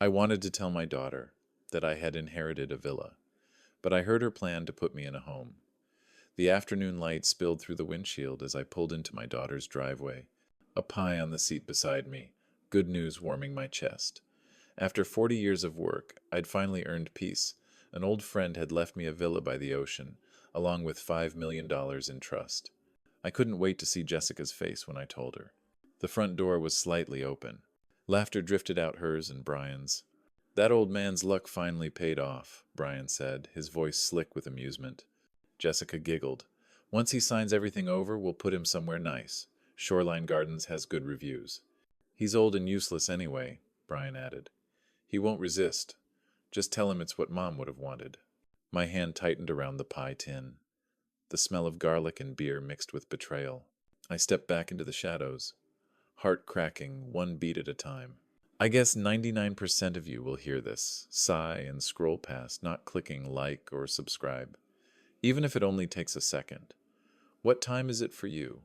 I wanted to tell my daughter that I had inherited a villa, but I heard her plan to put me in a home. The afternoon light spilled through the windshield as I pulled into my daughter's driveway, a pie on the seat beside me, good news warming my chest. After 40 years of work, I'd finally earned peace. An old friend had left me a villa by the ocean, along with $5 million in trust. I couldn't wait to see Jessica's face when I told her. The front door was slightly open. Laughter drifted out hers and Brian's. "That old man's luck finally paid off," Brian said, his voice slick with amusement. Jessica giggled. "Once he signs everything over, we'll put him somewhere nice. Shoreline Gardens has good reviews." "He's old and useless anyway," Brian added. "He won't resist. Just tell him it's what Mom would have wanted." My hand tightened around the pie tin. The smell of garlic and beer mixed with betrayal. I stepped back into the shadows, heart cracking one beat at a time. I guess 99% of you will hear this, sigh, and scroll past, not clicking like or subscribe, even if it only takes a second. What time is it for you?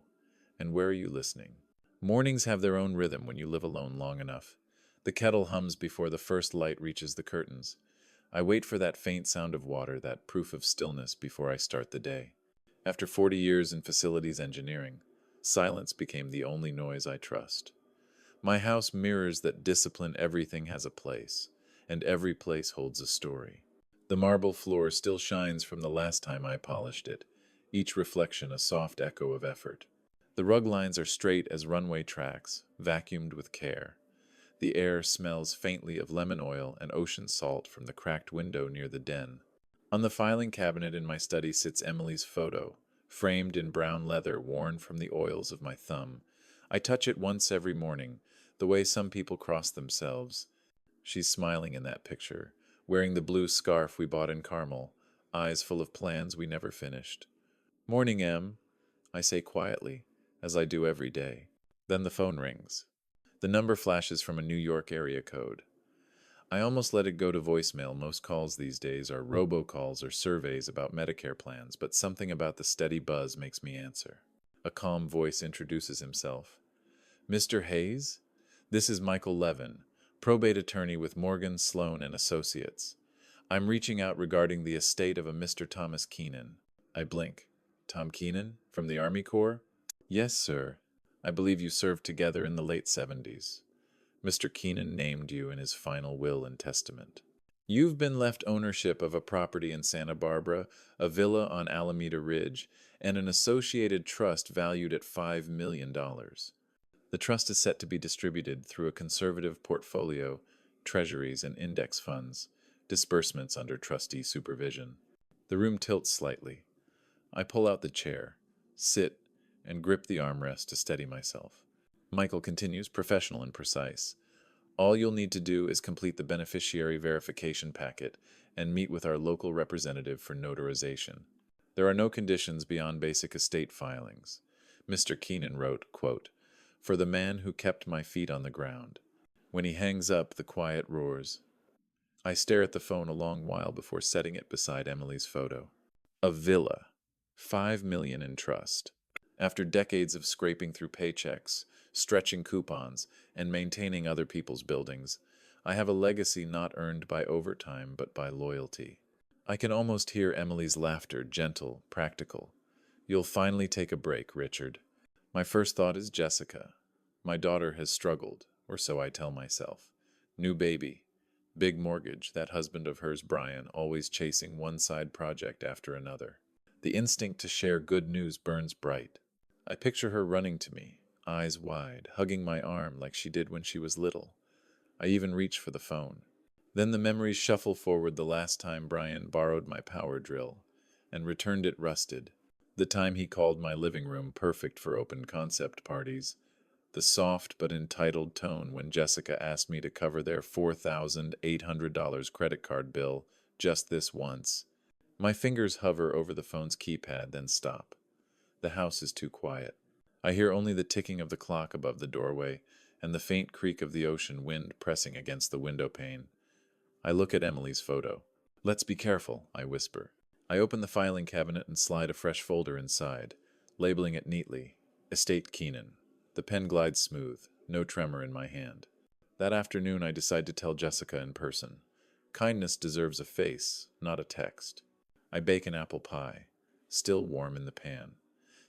And where are you listening? Mornings have their own rhythm when you live alone long enough. The kettle hums before the first light reaches the curtains. I wait for that faint sound of water, that proof of stillness before I start the day. After 40 years in facilities engineering, silence became the only noise I trust. My house mirrors that discipline everything has a place, and every place holds a story. The marble floor still shines from the last time I polished it, each reflection a soft echo of effort. The rug lines are straight as runway tracks, vacuumed with care. The air smells faintly of lemon oil and ocean salt from the cracked window near the den. On the filing cabinet in my study sits Emily's photo, framed in brown leather worn from the oils of my thumb. I touch it once every morning, the way some people cross themselves. She's smiling in that picture, wearing the blue scarf we bought in Carmel, eyes full of plans we never finished. "Morning, Em," I say quietly, as I do every day. Then the phone rings. The number flashes from a New York area code. I almost let it go to voicemail. Most calls these days are robocalls or surveys about Medicare plans, but something about the steady buzz makes me answer. A calm voice introduces himself. "Mr. Hayes? This is Michael Levin, probate attorney with Morgan, Sloan and Associates. I'm reaching out regarding the estate of a Mr. Thomas Keenan." I blink. "Tom Keenan? From the Army Corps?" "Yes, sir. I believe you served together in the late 70s. Mr. Keenan named you in his final will and testament. You've been left ownership of a property in Santa Barbara, a villa on Alameda Ridge, and an associated trust valued at $5 million. The trust is set to be distributed through a conservative portfolio, treasuries, and index funds, disbursements under trustee supervision." The room tilts slightly. I pull out the chair, sit, and grip the armrest to steady myself. Michael continues, professional and precise. "All you'll need to do is complete the beneficiary verification packet and meet with our local representative for notarization. There are no conditions beyond basic estate filings." Mr. Keenan wrote, quote, "For the man who kept my feet on the ground." When he hangs up, the quiet roars. I stare at the phone a long while before setting it beside Emily's photo. A villa. $5 million in trust. After decades of scraping through paychecks, stretching coupons, and maintaining other people's buildings, I have a legacy not earned by overtime but by loyalty. I can almost hear Emily's laughter, gentle, practical. "You'll finally take a break, Richard." My first thought is Jessica. My daughter has struggled, or so I tell myself. New baby, big mortgage, that husband of hers, Brian, always chasing one side project after another. The instinct to share good news burns bright. I picture her running to me, eyes wide, hugging my arm like she did when she was little. I even reach for the phone. Then the memories shuffle forward. The last time Brian borrowed my power drill and returned it rusted. The time he called my living room perfect for open concept parties. The soft but entitled tone when Jessica asked me to cover their $4,800 credit card bill just this once. My fingers hover over the phone's keypad, then stop. The house is too quiet. I hear only the ticking of the clock above the doorway and the faint creak of the ocean wind pressing against the window pane. I look at Emily's photo. "Let's be careful," I whisper. I open the filing cabinet and slide a fresh folder inside, labeling it neatly, Estate Keenan. The pen glides smooth, no tremor in my hand. That afternoon, I decide to tell Jessica in person. Kindness deserves a face, not a text. I bake an apple pie, still warm in the pan,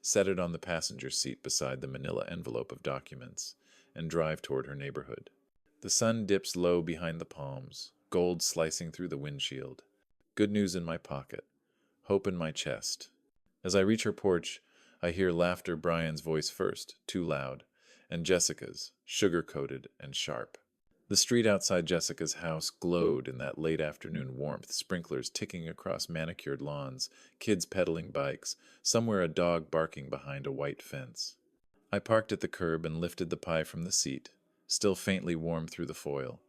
set it on the passenger seat beside the manila envelope of documents, and drive toward her neighborhood. The sun dips low behind the palms, gold slicing through the windshield. Good news in my pocket, hope in my chest. As I reach her porch, I hear laughter Brian's voice first, too loud, and Jessica's, sugar-coated and sharp. The street outside Jessica's house glowed in that late afternoon warmth, sprinklers ticking across manicured lawns, kids pedaling bikes, somewhere a dog barking behind a white fence. I parked at the curb and lifted the pie from the seat, still faintly warm through the foil.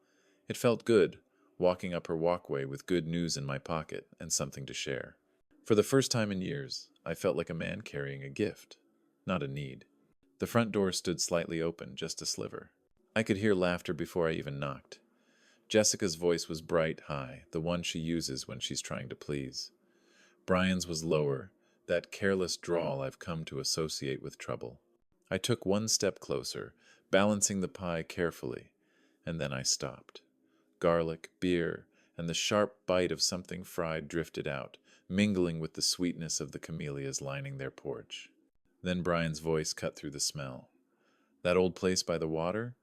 It felt good, walking up her walkway with good news in my pocket and something to share. For the first time in years, I felt like a man carrying a gift, not a need. The front door stood slightly open, just a sliver. I could hear laughter before I even knocked. Jessica's voice was bright, high, the one she uses when she's trying to please. Brian's was lower, that careless drawl I've come to associate with trouble. I took one step closer, balancing the pie carefully, and then I stopped. Garlic, beer, and the sharp bite of something fried drifted out, mingling with the sweetness of the camellias lining their porch. Then Brian's voice cut through the smell. That old place by the water?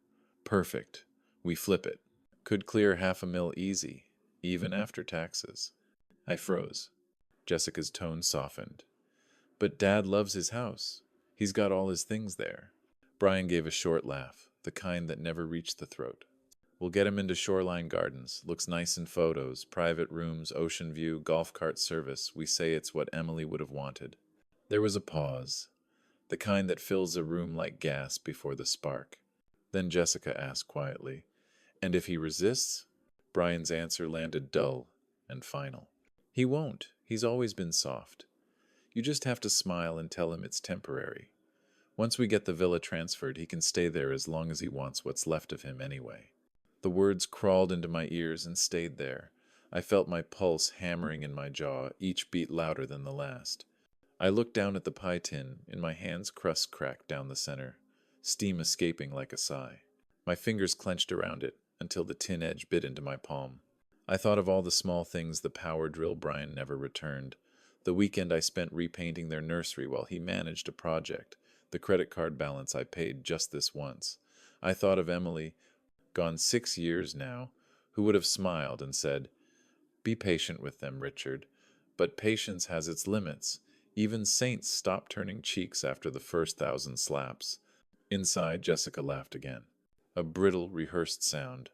Perfect. We flip it. Could clear $500,000 easy, even after taxes. I froze. Jessica's tone softened. But Dad loves his house. He's got all his things there. Brian gave a short laugh, the kind that never reached the throat. We'll get him into Shoreline Gardens. Looks nice in photos, private rooms, ocean view, golf cart service. We say it's what Emily would have wanted. There was a pause, the kind that fills a room like gas before the spark. Then Jessica asked quietly, "And if he resists?" Brian's answer landed dull and final. "He won't. He's always been soft. You just have to smile and tell him it's temporary. Once we get the villa transferred, he can stay there as long as he wants what's left of him anyway." The words crawled into my ears and stayed there. I felt my pulse hammering in my jaw, each beat louder than the last. I looked down at the pie tin, in my hands crust cracked down the center, steam escaping like a sigh. My fingers clenched around it until the tin edge bit into my palm. I thought of all the small things the power drill Brian never returned. The weekend I spent repainting their nursery while he managed a project, the credit card balance I paid just this once. I thought of Emily, gone 6 years now, who would have smiled and said, "Be patient with them, Richard." But patience has its limits. Even saints stop turning cheeks after the first 1,000 slaps. Inside, Jessica laughed again. A brittle, rehearsed sound.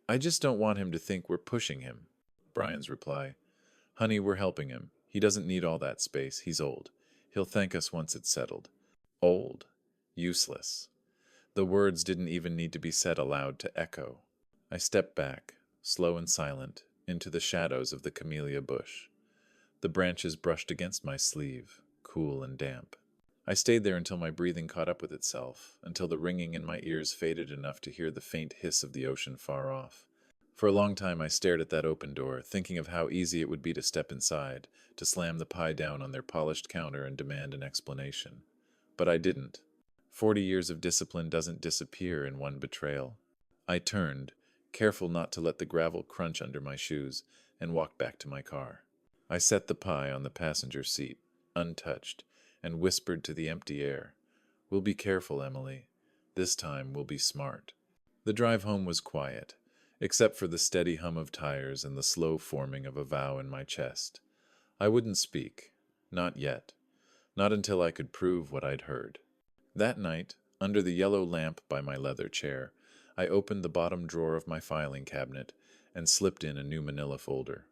"I just don't want him to think we're pushing him." Brian's reply, "Honey, we're helping him. He doesn't need all that space. He's old. He'll thank us once it's settled." Old. Useless. The words didn't even need to be said aloud to echo. I stepped back, slow and silent, into the shadows of the camellia bush. The branches brushed against my sleeve, cool and damp. I stayed there until my breathing caught up with itself, until the ringing in my ears faded enough to hear the faint hiss of the ocean far off. For a long time I stared at that open door, thinking of how easy it would be to step inside, to slam the pie down on their polished counter and demand an explanation. But I didn't. 40 years of discipline doesn't disappear in one betrayal. I turned, careful not to let the gravel crunch under my shoes, and walked back to my car. I set the pie on the passenger seat, untouched, and whispered to the empty air, "We'll be careful, Emily. This time we'll be smart." The drive home was quiet, except for the steady hum of tires and the slow forming of a vow in my chest. I wouldn't speak. Not yet. Not until I could prove what I'd heard. That night, under the yellow lamp by my leather chair, I opened the bottom drawer of my filing cabinet and slipped in a new manila folder.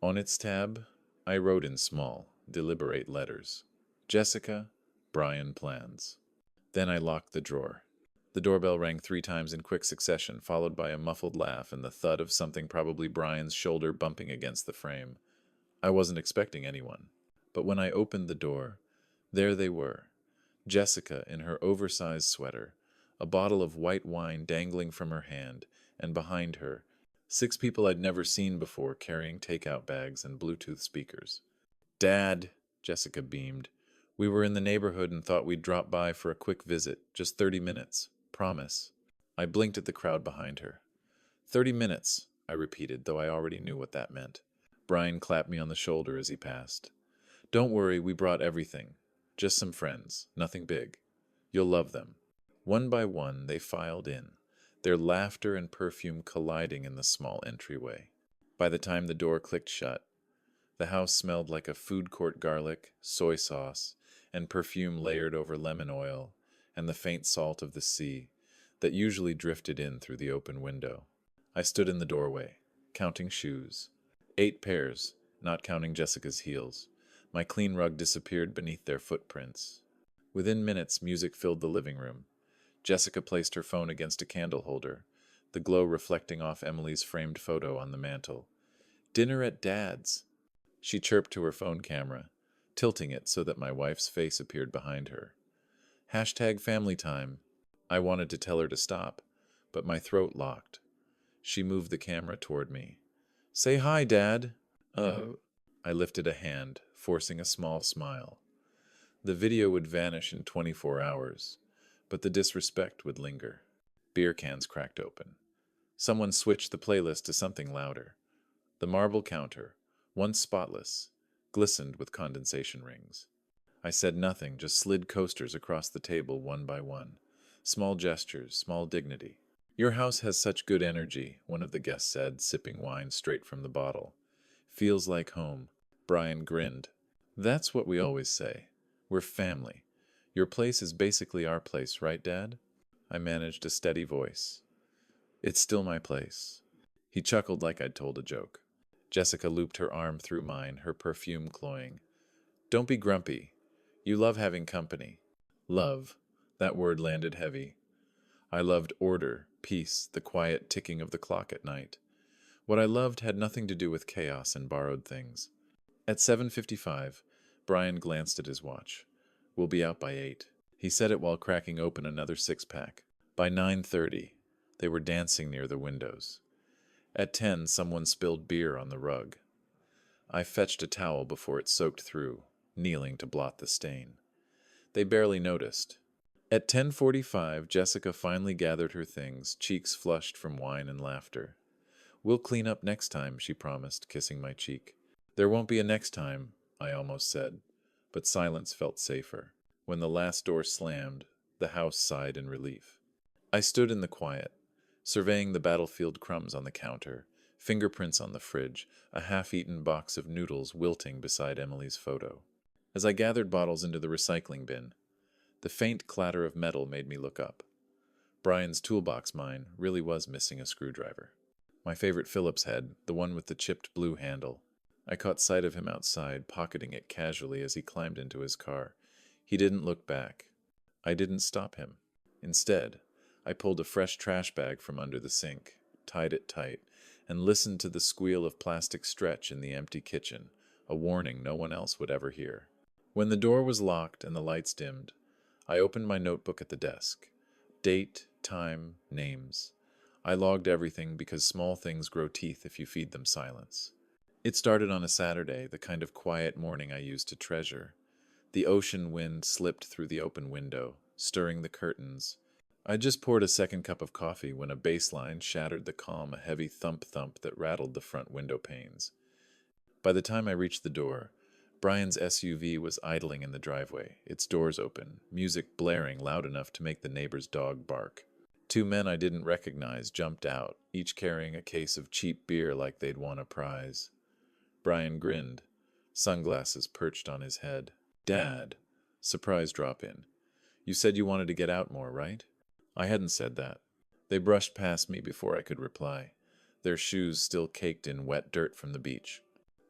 On its tab, I wrote in small, deliberate letters, "Jessica, Brian plans." Then I locked the drawer. The doorbell rang 3 times in quick succession, followed by a muffled laugh and the thud of something, probably Brian's shoulder, bumping against the frame. I wasn't expecting anyone. But when I opened the door, there they were. Jessica in her oversized sweater, a bottle of white wine dangling from her hand, and behind her, 6 people I'd never seen before carrying takeout bags and Bluetooth speakers. "Dad," Jessica beamed. "We were in the neighborhood and thought we'd drop by for a quick visit, just 30 minutes. Promise." I blinked at the crowd behind her. 30 minutes, I repeated, though I already knew what that meant. Brian clapped me on the shoulder as he passed. Don't worry, we brought everything. Just some friends, nothing big. You'll love them. One by one, they filed in, their laughter and perfume colliding in the small entryway. By the time the door clicked shut, the house smelled like a food court garlic, soy sauce, and perfume layered over lemon oil and the faint salt of the sea that usually drifted in through the open window. I stood in the doorway, counting shoes. 8 pairs, not counting Jessica's heels. My clean rug disappeared beneath their footprints. Within minutes, music filled the living room. Jessica placed her phone against a candle holder, the glow reflecting off Emily's framed photo on the mantel. Dinner at Dad's. She chirped to her phone camera, tilting it so that my wife's face appeared behind her. Hashtag family time. I wanted to tell her to stop, but my throat locked. She moved the camera toward me. Say hi, Dad. I lifted a hand, forcing a small smile. The video would vanish in 24 hours, but the disrespect would linger. Beer cans cracked open. Someone switched the playlist to something louder. The marble counter, once spotless, glistened with condensation rings. I said nothing, just slid coasters across the table one by one. Small gestures, small dignity. Your house has such good energy, one of the guests said, sipping wine straight from the bottle. Feels like home. Brian grinned. That's what we always say. We're family. Your place is basically our place, right, Dad? I managed a steady voice. It's still my place. He chuckled like I'd told a joke. Jessica looped her arm through mine, her perfume cloying. Don't be grumpy. You love having company. Love. That word landed heavy. I loved order, peace, the quiet ticking of the clock at night. What I loved had nothing to do with chaos and borrowed things. At 7:55, Brian glanced at his watch. We'll be out by 8. He said it while cracking open another six-pack. By 9:30, they were dancing near the windows. At 10, someone spilled beer on the rug. I fetched a towel before it soaked through, kneeling to blot the stain. They barely noticed. At 10:45, Jessica finally gathered her things, cheeks flushed from wine and laughter. We'll clean up next time, she promised, kissing my cheek. There won't be a next time, I almost said, but silence felt safer. When the last door slammed, the house sighed in relief. I stood in the quiet, surveying the battlefield crumbs on the counter, fingerprints on the fridge, a half-eaten box of noodles wilting beside Emily's photo. As I gathered bottles into the recycling bin, the faint clatter of metal made me look up. Brian's toolbox mine really was missing a screwdriver. My favorite Phillips head, the one with the chipped blue handle. I caught sight of him outside, pocketing it casually as he climbed into his car. He didn't look back. I didn't stop him. Instead, I pulled a fresh trash bag from under the sink, tied it tight, and listened to the squeal of plastic stretch in the empty kitchen, a warning no one else would ever hear. When the door was locked and the lights dimmed, I opened my notebook at the desk. Date, time, names. I logged everything because small things grow teeth if you feed them silence. It started on a Saturday, the kind of quiet morning I used to treasure. The ocean wind slipped through the open window, stirring the curtains. I just poured a second cup of coffee when a bass line shattered the calm, a heavy thump-thump that rattled the front window panes. By the time I reached the door, Brian's SUV was idling in the driveway, its doors open, music blaring loud enough to make the neighbor's dog bark. 2 men I didn't recognize jumped out, each carrying a case of cheap beer like they'd won a prize. Brian grinned, sunglasses perched on his head. Dad. Surprise drop-in. You said you wanted to get out more, right? I hadn't said that. They brushed past me before I could reply, their shoes still caked in wet dirt from the beach.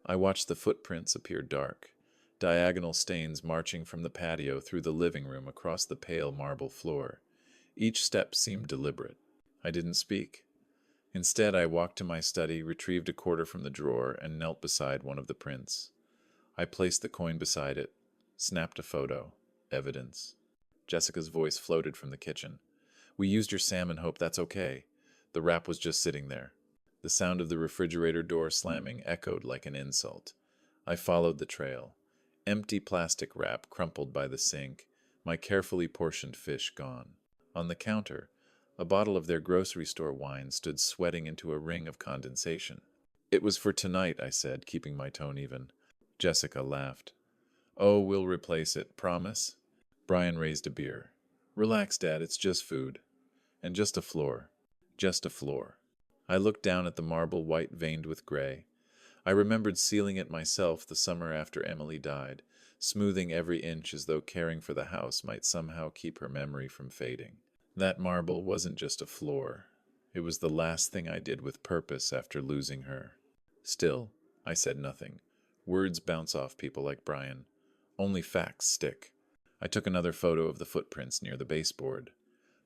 I watched the footprints appear dark, diagonal stains marching from the patio through the living room across the pale marble floor. Each step seemed deliberate. I didn't speak. Instead, I walked to my study, retrieved a quarter from the drawer, and knelt beside one of the prints. I placed the coin beside it, snapped a photo. Evidence. Jessica's voice floated from the kitchen. We used your salmon, hope that's okay. The wrap was just sitting there. The sound of the refrigerator door slamming echoed like an insult. I followed the trail. Empty plastic wrap crumpled by the sink, my carefully portioned fish gone. On the counter, A bottle of their grocery store wine stood sweating into a ring of condensation. "It was for tonight," I said, keeping my tone even. Jessica laughed. "Oh, we'll replace it, promise?" Brian raised a beer. "Relax, Dad, it's just food. And just a floor. Just a floor." I looked down at the marble white veined with gray. I remembered sealing it myself the summer after Emily died, smoothing every inch as though caring for the house might somehow keep her memory from fading. That marble wasn't just a floor. It was the last thing I did with purpose after losing her. Still, I said nothing. Words bounce off people like Brian. Only facts stick. I took another photo of the footprints near the baseboard.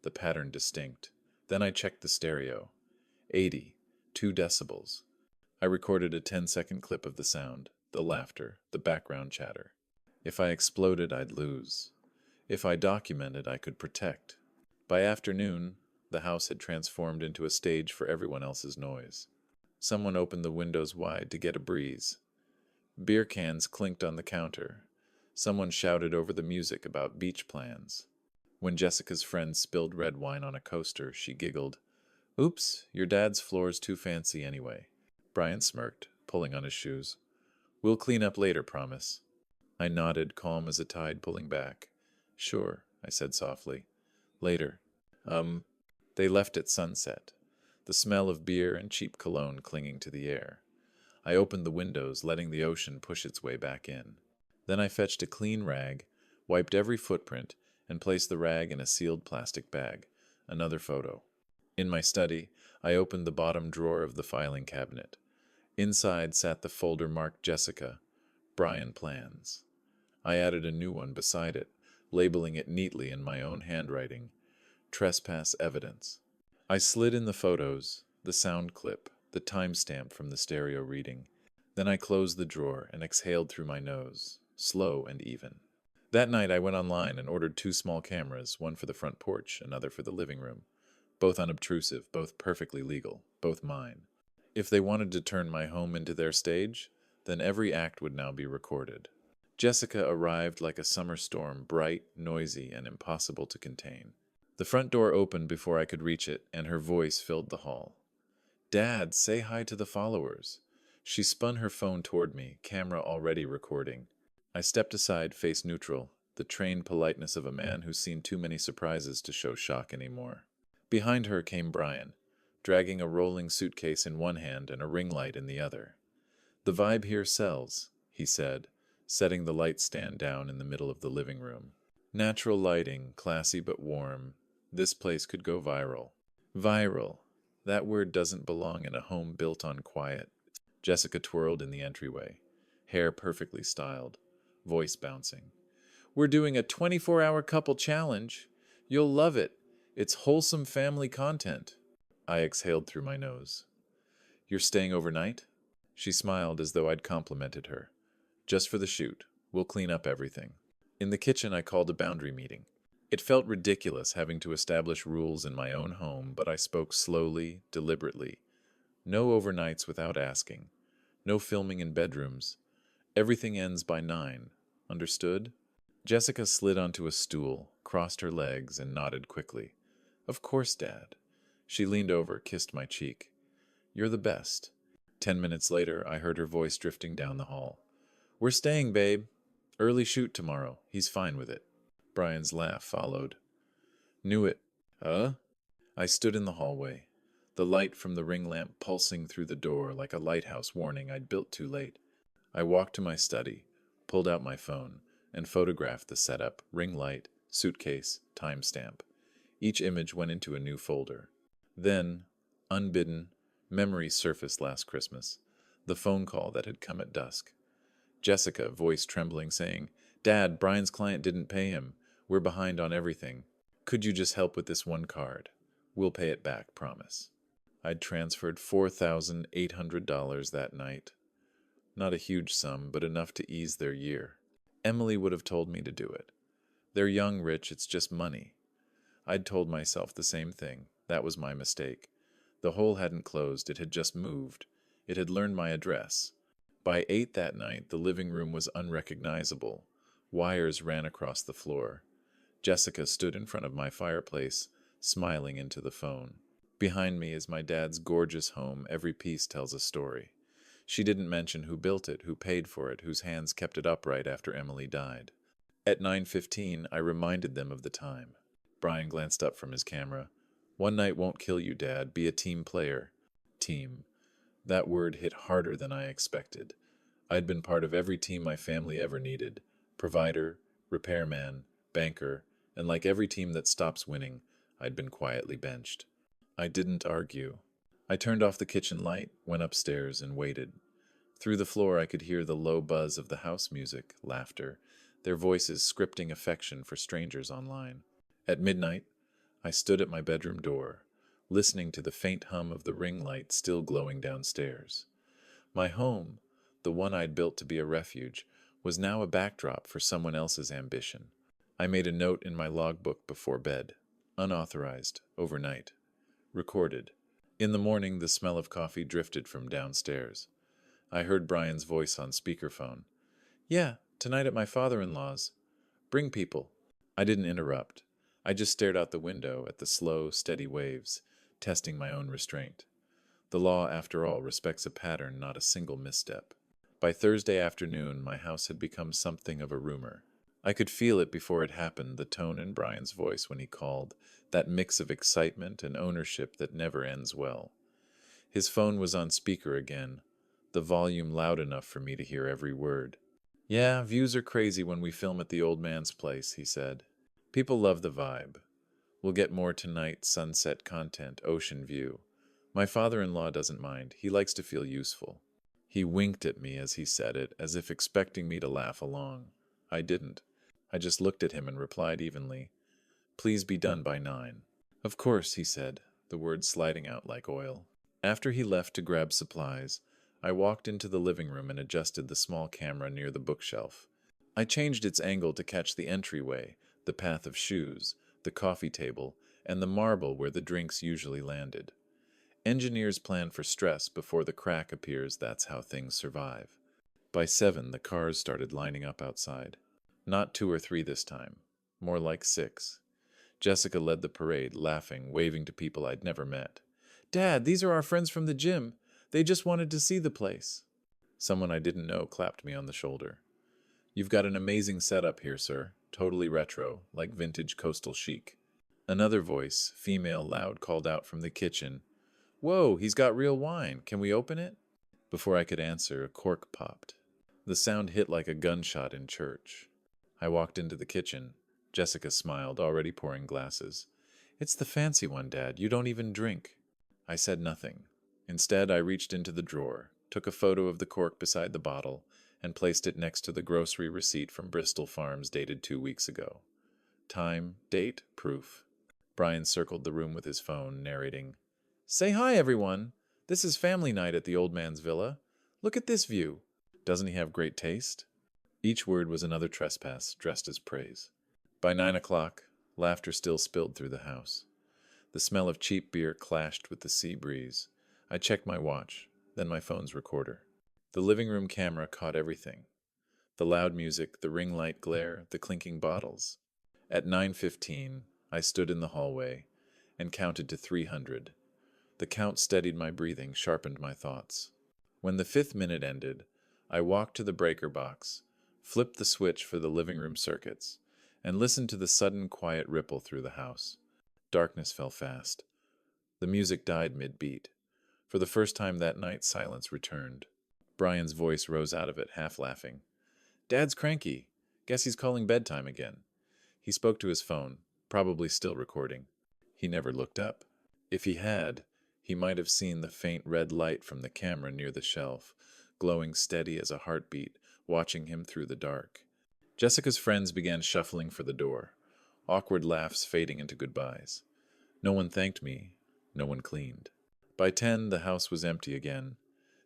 The pattern distinct. Then I checked the stereo. 80, 2 decibels. I recorded a 10-second clip of the sound, the laughter, the background chatter. If I exploded, I'd lose. If I documented, I could protect. By afternoon, the house had transformed into a stage for everyone else's noise. Someone opened the windows wide to get a breeze. Beer cans clinked on the counter. Someone shouted over the music about beach plans. When Jessica's friend spilled red wine on a coaster, she giggled. "Oops, your dad's floor's too fancy anyway." Brian smirked, pulling on his shoes. "We'll clean up later, promise." I nodded, calm as a tide pulling back. "Sure," I said softly. "Later." They left at sunset, the smell of beer and cheap cologne clinging to the air. I opened the windows, letting the ocean push its way back in. Then I fetched a clean rag, wiped every footprint, and placed the rag in a sealed plastic bag. Another photo. In my study, I opened the bottom drawer of the filing cabinet. Inside sat the folder marked Jessica, Brian Plans. I added a new one beside it, labeling it neatly in my own handwriting. Trespass evidence. I slid in the photos, the sound clip, the timestamp from the stereo reading. Then I closed the drawer and exhaled through my nose, slow and even. That night I went online and ordered 2 small cameras, one for the front porch, another for the living room. Both unobtrusive, both perfectly legal, both mine. If they wanted to turn my home into their stage, then every act would now be recorded. Jessica arrived like a summer storm, bright, noisy, and impossible to contain. The front door opened before I could reach it, and her voice filled the hall. "Dad, say hi to the followers." She spun her phone toward me, camera already recording. I stepped aside, face neutral, the trained politeness of a man who's seen too many surprises to show shock anymore. Behind her came Brian, dragging a rolling suitcase in one hand and a ring light in the other. "The vibe here sells," he said, setting the light stand down in the middle of the living room. "Natural lighting, classy but warm. This place could go viral." Viral. That word doesn't belong in a home built on quiet. Jessica twirled in the entryway, hair perfectly styled, voice bouncing. "We're doing a 24-hour couple challenge. You'll love it. It's wholesome family content." I exhaled through my nose. "You're staying overnight?" She smiled as though I'd complimented her. "Just for the shoot. We'll clean up everything." In the kitchen, I called a boundary meeting. It felt ridiculous having to establish rules in my own home, but I spoke slowly, deliberately. No overnights without asking. No filming in bedrooms. Everything ends by 9. Understood? Jessica slid onto a stool, crossed her legs, and nodded quickly. "Of course, Dad." She leaned over, kissed my cheek. "You're the best." 10 minutes later, I heard her voice drifting down the hall. "We're staying, babe. Early shoot tomorrow. He's fine with it." Brian's laugh followed. "Knew it." "Huh?" I stood in the hallway, the light from the ring lamp pulsing through the door like a lighthouse warning I'd built too late. I walked to my study, pulled out my phone, and photographed the setup, ring light, suitcase, timestamp. Each image went into a new folder. Then, unbidden, memories surfaced last Christmas. The phone call that had come at dusk. Jessica, voice trembling, saying, "Dad, Brian's client didn't pay him. We're behind on everything. Could you just help with this one card? We'll pay it back, promise." I'd transferred $4,800 that night. Not a huge sum, but enough to ease their year. Emily would have told me to do it. "They're young, Rich, it's just money." I'd told myself the same thing. That was my mistake. The hole hadn't closed, it had just moved. It had learned my address. By 8 that night, the living room was unrecognizable. Wires ran across the floor. Jessica stood in front of my fireplace, smiling into the phone. Behind me is my dad's gorgeous home. Every piece tells a story. She didn't mention who built it, who paid for it, whose hands kept it upright after Emily died. At 9:15, I reminded them of the time. Brian glanced up from his camera. "One night won't kill you, Dad. Be a team player." Team. That word hit harder than I expected. I'd been part of every team my family ever needed. Provider, repairman, banker, and like every team that stops winning, I'd been quietly benched. I didn't argue. I turned off the kitchen light, went upstairs, and waited. Through the floor I could hear the low buzz of the house music, laughter, their voices scripting affection for strangers online. At midnight, I stood at my bedroom door, listening to the faint hum of the ring light still glowing downstairs. My home, the one I'd built to be a refuge, was now a backdrop for someone else's ambition. I made a note in my logbook before bed. Unauthorized, overnight. Recorded. In the morning, the smell of coffee drifted from downstairs. I heard Brian's voice on speakerphone. "Yeah, tonight at my father-in-law's. Bring people." I didn't interrupt. I just stared out the window at the slow, steady waves, testing my own restraint. The law, after all, respects a pattern, not a single misstep. By Thursday afternoon, my house had become something of a rumor. I could feel it before it happened, the tone in Brian's voice when he called, that mix of excitement and ownership that never ends well. His phone was on speaker again, the volume loud enough for me to hear every word. "Yeah, views are crazy when we film at the old man's place," he said. "People love the vibe. We'll get more tonight, sunset content, ocean view. My father-in-law doesn't mind. He likes to feel useful." He winked at me as he said it, as if expecting me to laugh along. I didn't. I just looked at him and replied evenly, "Please be done by 9. "Of course," he said, the words sliding out like oil. After he left to grab supplies, I walked into the living room and adjusted the small camera near the bookshelf. I changed its angle to catch the entryway, the path of shoes, the coffee table, and the marble where the drinks usually landed. Engineers plan for stress before the crack appears. That's how things survive. By 7, the cars started lining up outside. Not 2 or 3 this time. More like 6. Jessica led the parade, laughing, waving to people I'd never met. "Dad, these are our friends from the gym. They just wanted to see the place." Someone I didn't know clapped me on the shoulder. "You've got an amazing setup here, sir. Totally retro, like vintage coastal chic." Another voice, female loud, called out from the kitchen, "Whoa, he's got real wine. Can we open it?" Before I could answer, a cork popped. The sound hit like a gunshot in church. I walked into the kitchen. Jessica smiled, already pouring glasses. "It's the fancy one, Dad. You don't even drink." I said nothing. Instead, I reached into the drawer, took a photo of the cork beside the bottle, and placed it next to the grocery receipt from Bristol Farms dated 2 weeks ago. Time, date, proof. Brian circled the room with his phone, narrating, "Say hi, everyone. This is family night at the old man's villa. Look at this view. Doesn't he have great taste?" Each word was another trespass, dressed as praise. By 9 o'clock, laughter still spilled through the house. The smell of cheap beer clashed with the sea breeze. I checked my watch, then my phone's recorder. The living room camera caught everything. The loud music, the ring light glare, the clinking bottles. At 9:15, I stood in the hallway and counted to 300. The count steadied my breathing, sharpened my thoughts. When the 5th minute ended, I walked to the breaker box, flipped the switch for the living room circuits, and listened to the sudden quiet ripple through the house. Darkness fell fast. The music died mid-beat. For the first time that night, silence returned. Brian's voice rose out of it, half laughing. "Dad's cranky. Guess he's calling bedtime again." He spoke to his phone, probably still recording. He never looked up. If he had, he might have seen the faint red light from the camera near the shelf, glowing steady as a heartbeat, watching him through the dark. Jessica's friends began shuffling for the door, awkward laughs fading into goodbyes. No one thanked me, no one cleaned. By 10, the house was empty again,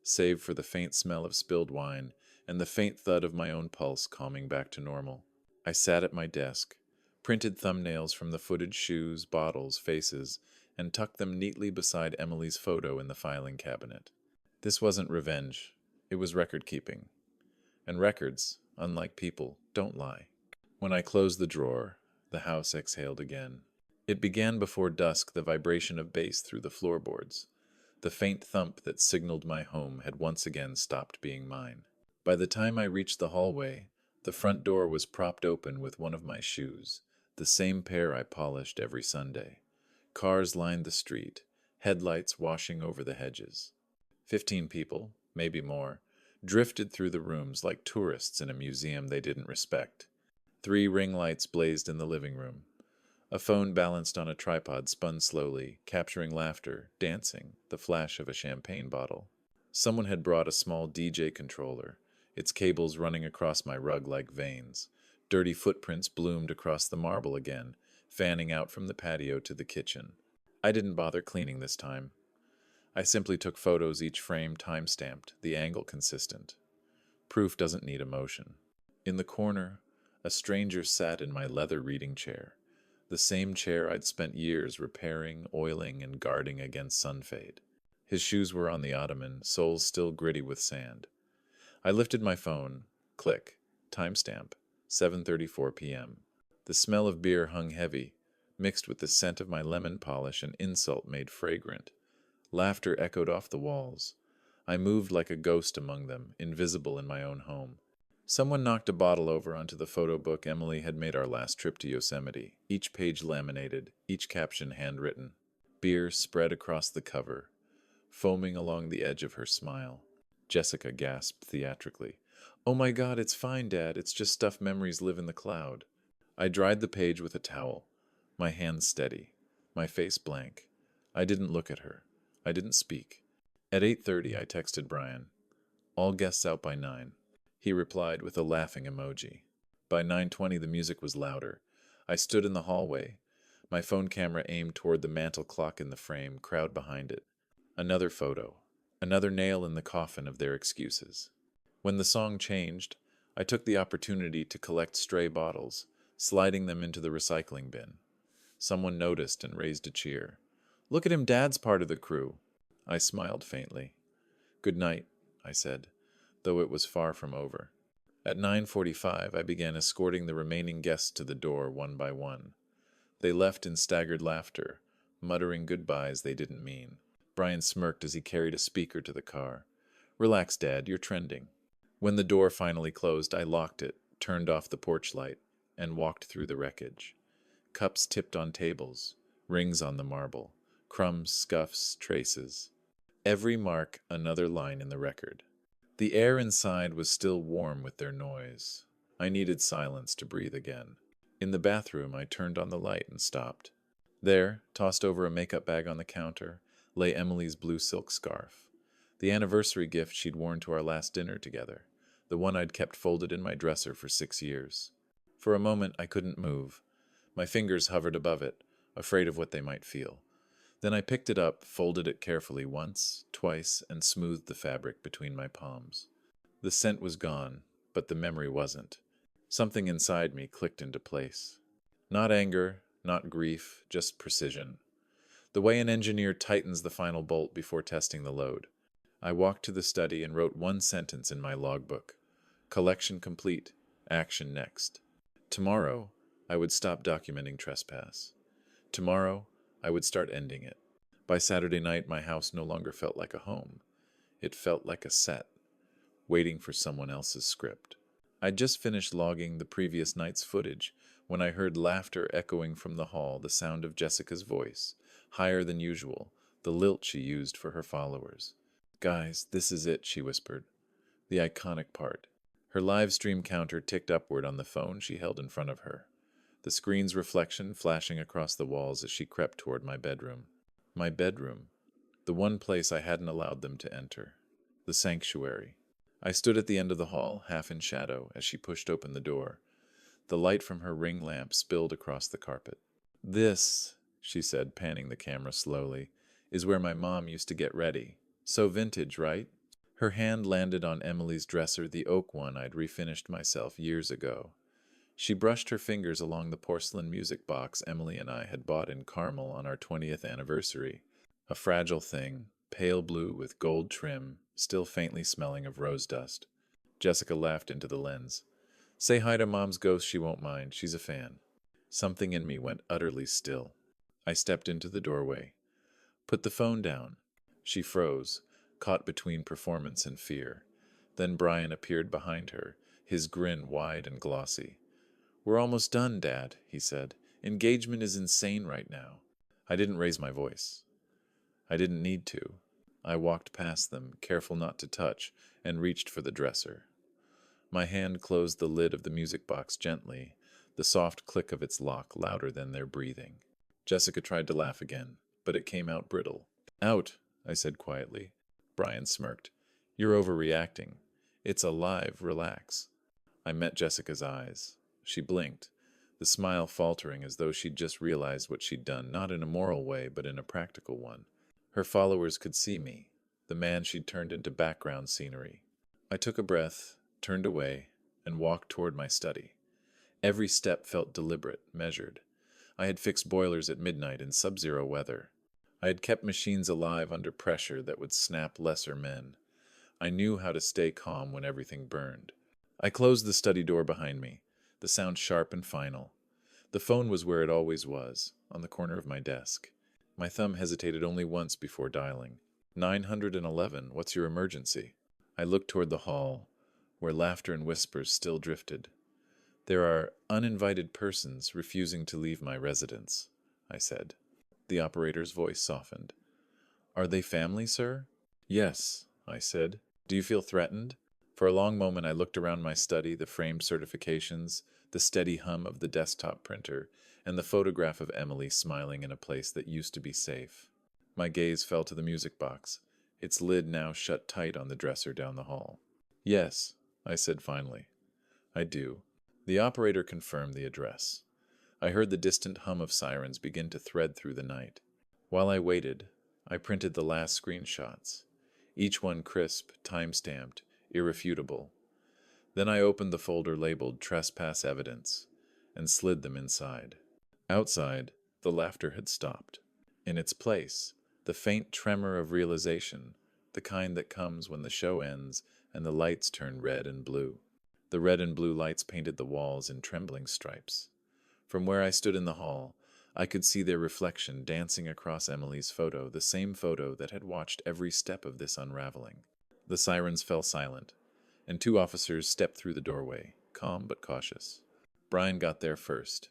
save for the faint smell of spilled wine and the faint thud of my own pulse calming back to normal. I sat at my desk, printed thumbnails from the footage, shoes, bottles, faces, and tucked them neatly beside Emily's photo in the filing cabinet. This wasn't revenge, it was record-keeping. And records, unlike people, don't lie. When I closed the drawer, the house exhaled again. It began before dusk, the vibration of bass through the floorboards. The faint thump that signaled my home had once again stopped being mine. By the time I reached the hallway, the front door was propped open with one of my shoes, the same pair I polished every Sunday. Cars lined the street, headlights washing over the hedges. 15 people, maybe more, drifted through the rooms like tourists in a museum they didn't respect. 3 ring lights blazed in the living room. A phone balanced on a tripod spun slowly, capturing laughter, dancing, the flash of a champagne bottle. Someone had brought a small DJ controller, its cables running across my rug like veins. Dirty footprints bloomed across the marble again, fanning out from the patio to the kitchen. I didn't bother cleaning this time. I simply took photos, each frame time-stamped, the angle consistent. Proof doesn't need emotion. In the corner, a stranger sat in my leather reading chair, the same chair I'd spent years repairing, oiling, and guarding against sunfade. His shoes were on the ottoman, soles still gritty with sand. I lifted my phone. Click. Timestamp. 7:34 p.m. The smell of beer hung heavy, mixed with the scent of my lemon polish and insult made fragrant. Laughter echoed off the walls. I moved like a ghost among them, invisible in my own home. Someone knocked a bottle over onto the photo book Emily had made our last trip to Yosemite, each page laminated, each caption handwritten. Beer spread across the cover, foaming along the edge of her smile. Jessica gasped theatrically. "Oh my God, it's fine, Dad. It's just stuff memories live in the cloud." I dried the page with a towel, my hands steady, my face blank. I didn't look at her. I didn't speak. At 8:30, I texted Brian. "All guests out by 9. He replied with a laughing emoji. By 9:20, the music was louder. I stood in the hallway, my phone camera aimed toward the mantel clock in the frame, crowd behind it. Another photo, another nail in the coffin of their excuses. When the song changed, I took the opportunity to collect stray bottles, sliding them into the recycling bin. Someone noticed and raised a cheer. "Look at him, Dad's part of the crew." I smiled faintly. "Good night," I said, though it was far from over. At 9:45, I began escorting the remaining guests to the door one by one. They left in staggered laughter, muttering goodbyes they didn't mean. Brian smirked as he carried a speaker to the car. "Relax, Dad, you're trending." When the door finally closed, I locked it, turned off the porch light, and walked through the wreckage. Cups tipped on tables, rings on the marble, crumbs, scuffs, traces. Every mark another line in the record. The air inside was still warm with their noise. I needed silence to breathe again. In the bathroom, I turned on the light and stopped. There, tossed over a makeup bag on the counter, lay Emily's blue silk scarf. The anniversary gift she'd worn to our last dinner together, the one I'd kept folded in my dresser for 6 years. For a moment, I couldn't move. My fingers hovered above it, afraid of what they might feel. Then I picked it up, folded it carefully once, twice, and smoothed the fabric between my palms. The scent was gone, but the memory wasn't. Something inside me clicked into place. Not anger, not grief, just precision. The way an engineer tightens the final bolt before testing the load. I walked to the study and wrote one sentence in my logbook. Collection complete, action next. Tomorrow, I would stop documenting trespass. Tomorrow, I would start ending it. By Saturday night, my house no longer felt like a home. It felt like a set, waiting for someone else's script. I'd just finished logging the previous night's footage when I heard laughter echoing from the hall, the sound of Jessica's voice, higher than usual, the lilt she used for her followers. "Guys, this is it," she whispered. The iconic part. Her live stream counter ticked upward on the phone she held in front of her, the screen's reflection flashing across the walls as she crept toward my bedroom. My bedroom. The one place I hadn't allowed them to enter. The sanctuary. I stood at the end of the hall, half in shadow, as she pushed open the door. The light from her ring lamp spilled across the carpet. "This," she said, panning the camera slowly, "is where my mom used to get ready. So vintage, right?" Her hand landed on Emily's dresser, the oak one I'd refinished myself years ago. She brushed her fingers along the porcelain music box Emily and I had bought in Carmel on our 20th anniversary. A fragile thing, pale blue with gold trim, still faintly smelling of rose dust. Jessica laughed into the lens. "Say hi to Mom's ghost, she won't mind. She's a fan." Something in me went utterly still. I stepped into the doorway. Put the phone down. She froze, caught between performance and fear. Then Brian appeared behind her, his grin wide and glossy. "We're almost done, Dad," he said. "Engagement is insane right now." I didn't raise my voice. I didn't need to. I walked past them, careful not to touch, and reached for the dresser. My hand closed the lid of the music box gently, the soft click of its lock louder than their breathing. Jessica tried to laugh again, but it came out brittle. "Out," I said quietly. Brian smirked. "You're overreacting. It's alive. Relax." I met Jessica's eyes. She blinked, the smile faltering as though she'd just realized what she'd done, not in a moral way, but in a practical one. Her followers could see me, the man she'd turned into background scenery. I took a breath, turned away, and walked toward my study. Every step felt deliberate, measured. I had fixed boilers at midnight in sub-zero weather. I had kept machines alive under pressure that would snap lesser men. I knew how to stay calm when everything burned. I closed the study door behind me, the sound sharp and final. The phone was where it always was, on the corner of my desk. My thumb hesitated only once before dialing. 911, what's your emergency? I looked toward the hall, where laughter and whispers still drifted. "There are uninvited persons refusing to leave my residence," I said. The operator's voice softened. "Are they family, sir?" "Yes," I said. "Do you feel threatened?" For a long moment I looked around my study, the framed certifications, the steady hum of the desktop printer, and the photograph of Emily smiling in a place that used to be safe. My gaze fell to the music box, its lid now shut tight on the dresser down the hall. "Yes," I said finally. "I do." The operator confirmed the address. I heard the distant hum of sirens begin to thread through the night. While I waited, I printed the last screenshots, each one crisp, time-stamped, irrefutable. Then I opened the folder labeled Trespass Evidence and slid them inside. Outside, the laughter had stopped. In its place, the faint tremor of realization, the kind that comes when the show ends and the lights turn red and blue. The red and blue lights painted the walls in trembling stripes. From where I stood in the hall, I could see their reflection dancing across Emily's photo, the same photo that had watched every step of this unraveling. The sirens fell silent, and two officers stepped through the doorway, calm but cautious. Brian got there first.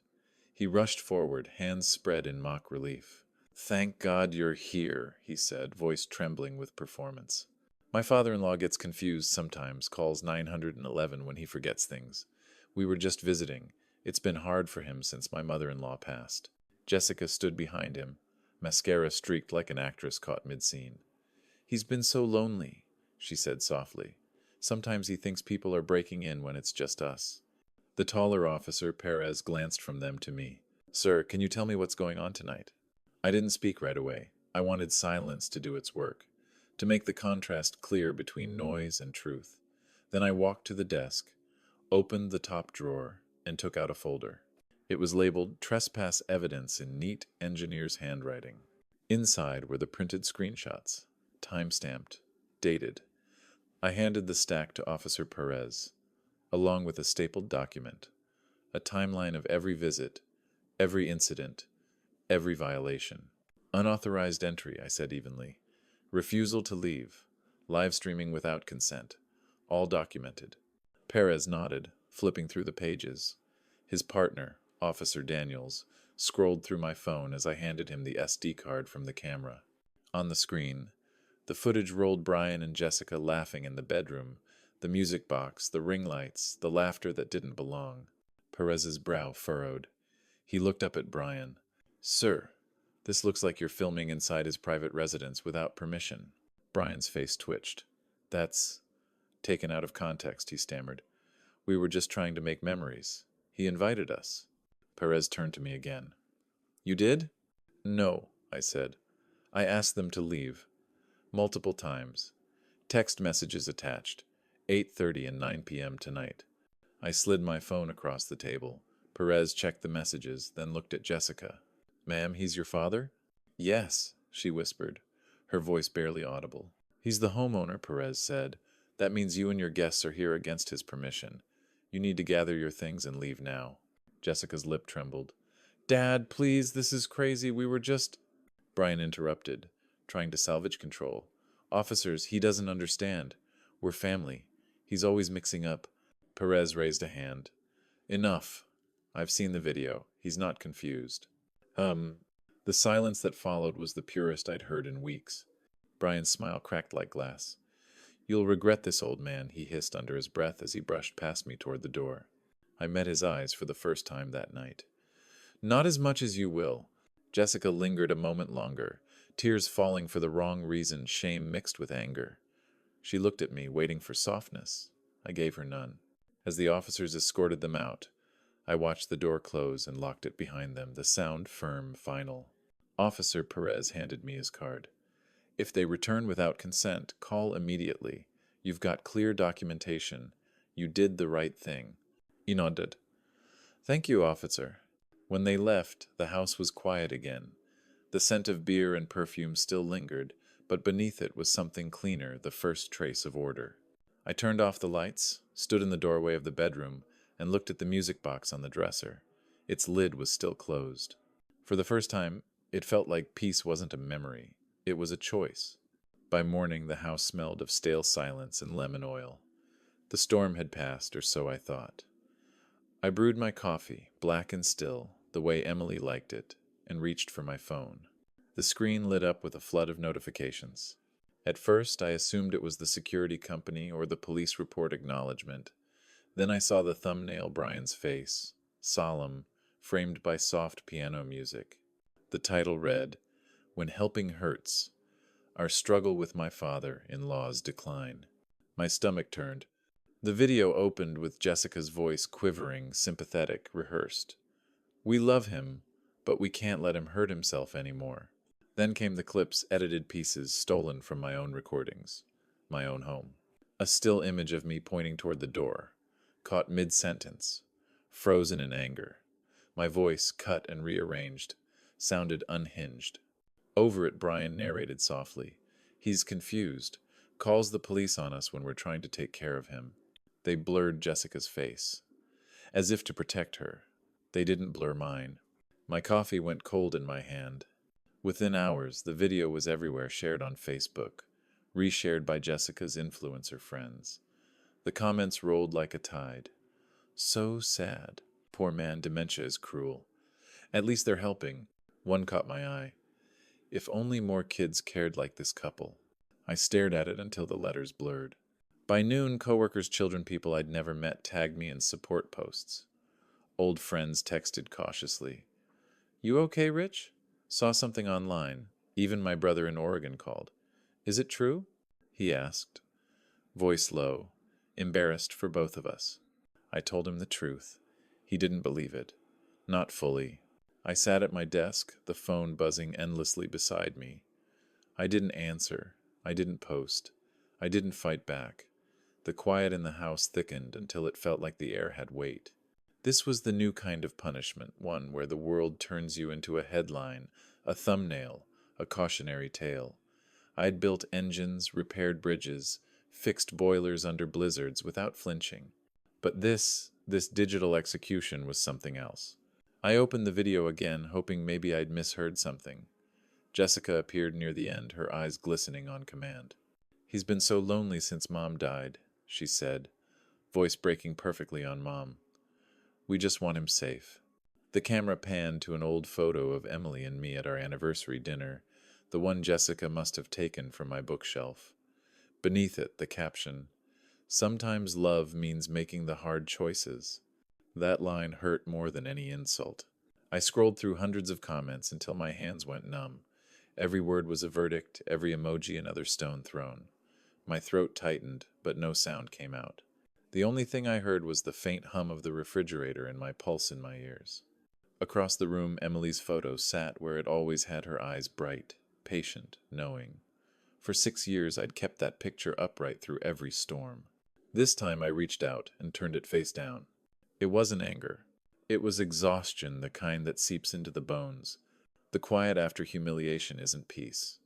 He rushed forward, hands spread in mock relief. "Thank God you're here," he said, voice trembling with performance. "My father-in-law gets confused sometimes, calls 911 when he forgets things. We were just visiting. It's been hard for him since my mother-in-law passed." Jessica stood behind him, mascara streaked like an actress caught mid-scene. "He's been so lonely," she said softly. "Sometimes he thinks people are breaking in when it's just us." The taller officer, Perez, glanced from them to me. "Sir, can you tell me what's going on tonight?" I didn't speak right away. I wanted silence to do its work, to make the contrast clear between noise and truth. Then I walked to the desk, opened the top drawer, and took out a folder. It was labeled Trespass Evidence in neat engineer's handwriting. Inside were the printed screenshots, time-stamped, dated. I handed the stack to Officer Perez, along with a stapled document, a timeline of every visit, every incident, every violation. "Unauthorized entry," I said evenly. "Refusal to leave. Live streaming without consent. All documented." Perez nodded, flipping through the pages. His partner, Officer Daniels, scrolled through my phone as I handed him the SD card from the camera. On the screen, the footage rolled Brian and Jessica laughing in the bedroom, the music box, the ring lights, the laughter that didn't belong. Perez's brow furrowed. He looked up at Brian. "Sir, this looks like you're filming inside his private residence without permission." Brian's face twitched. "That's taken out of context," he stammered. "We were just trying to make memories. He invited us." Perez turned to me again. "You did?" "No," I said. "I asked them to leave. Multiple times. Text messages attached. 8:30 and 9 p.m. tonight." I slid my phone across the table. Perez checked the messages, then looked at Jessica. "Ma'am, he's your father?" "Yes," she whispered, her voice barely audible. "He's the homeowner," Perez said. "That means you and your guests are here against his permission. You need to gather your things and leave now." Jessica's lip trembled. Dad, please, this is crazy. We were just. Brian interrupted, trying to salvage control. Officers, he doesn't understand. We're family. He's always mixing up. Perez raised a hand. Enough. I've seen the video. He's not confused. The silence that followed was the purest I'd heard in weeks. Brian's smile cracked like glass. You'll regret this, old man, he hissed under his breath as he brushed past me toward the door. I met his eyes for the first time that night. Not as much as you will. Jessica lingered a moment longer, tears falling for the wrong reason, shame mixed with anger. She looked at me, waiting for softness. I gave her none. As the officers escorted them out, I watched the door close and locked it behind them, the sound firm, final. Officer Perez handed me his card. If they return without consent, call immediately. You've got clear documentation. You did the right thing. He nodded. Thank you, officer. When they left, the house was quiet again. The scent of beer and perfume still lingered, but beneath it was something cleaner, the first trace of order. I turned off the lights, stood in the doorway of the bedroom, and looked at the music box on the dresser. Its lid was still closed. For the first time, it felt like peace wasn't a memory. It was a choice. By morning, the house smelled of stale silence and lemon oil. The storm had passed, or so I thought. I brewed my coffee, black and still, the way Emily liked it, and reached for my phone. The screen lit up with a flood of notifications. At first, I assumed it was the security company or the police report acknowledgement. Then I saw the thumbnail, Brian's face, solemn, framed by soft piano music. The title read, When Helping Hurts, Our Struggle with My Father-in-Law's Decline. My stomach turned. The video opened with Jessica's voice quivering, sympathetic, rehearsed. We love him, but we can't let him hurt himself anymore. Then came the clip's edited pieces stolen from my own recordings, my own home. A still image of me pointing toward the door, caught mid-sentence, frozen in anger. My voice, cut and rearranged, sounded unhinged. Over it, Brian narrated softly. He's confused, calls the police on us when we're trying to take care of him. They blurred Jessica's face, as if to protect her. They didn't blur mine. My coffee went cold in my hand. Within hours, the video was everywhere, shared on Facebook, reshared by Jessica's influencer friends. The comments rolled like a tide. So sad. Poor man, dementia is cruel. At least they're helping. One caught my eye. If only more kids cared like this couple. I stared at it until the letters blurred. By noon, coworkers, children, people I'd never met tagged me in support posts. Old friends texted cautiously. You okay, Rich? Saw something online. Even my brother in Oregon called. Is it true? He asked. Voice low, embarrassed for both of us. I told him the truth. He didn't believe it. Not fully. I sat at my desk, the phone buzzing endlessly beside me. I didn't answer. I didn't post. I didn't fight back. The quiet in the house thickened until it felt like the air had weight. This was the new kind of punishment, one where the world turns you into a headline, a thumbnail, a cautionary tale. I'd built engines, repaired bridges, fixed boilers under blizzards without flinching. But this digital execution was something else. I opened the video again, hoping maybe I'd misheard something. Jessica appeared near the end, her eyes glistening on command. He's been so lonely since Mom died, she said, voice breaking perfectly on Mom. We just want him safe. The camera panned to an old photo of Emily and me at our anniversary dinner, the one Jessica must have taken from my bookshelf. Beneath it, the caption, Sometimes love means making the hard choices. That line hurt more than any insult. I scrolled through hundreds of comments until my hands went numb. Every word was a verdict, every emoji another stone thrown. My throat tightened, but no sound came out. The only thing I heard was the faint hum of the refrigerator and my pulse in my ears. Across the room, Emily's photo sat where it always had, her eyes bright, patient, knowing. For 6 years, I'd kept that picture upright through every storm. This time I reached out and turned it face down. It wasn't anger. It was exhaustion, the kind that seeps into the bones. The quiet after humiliation isn't peace.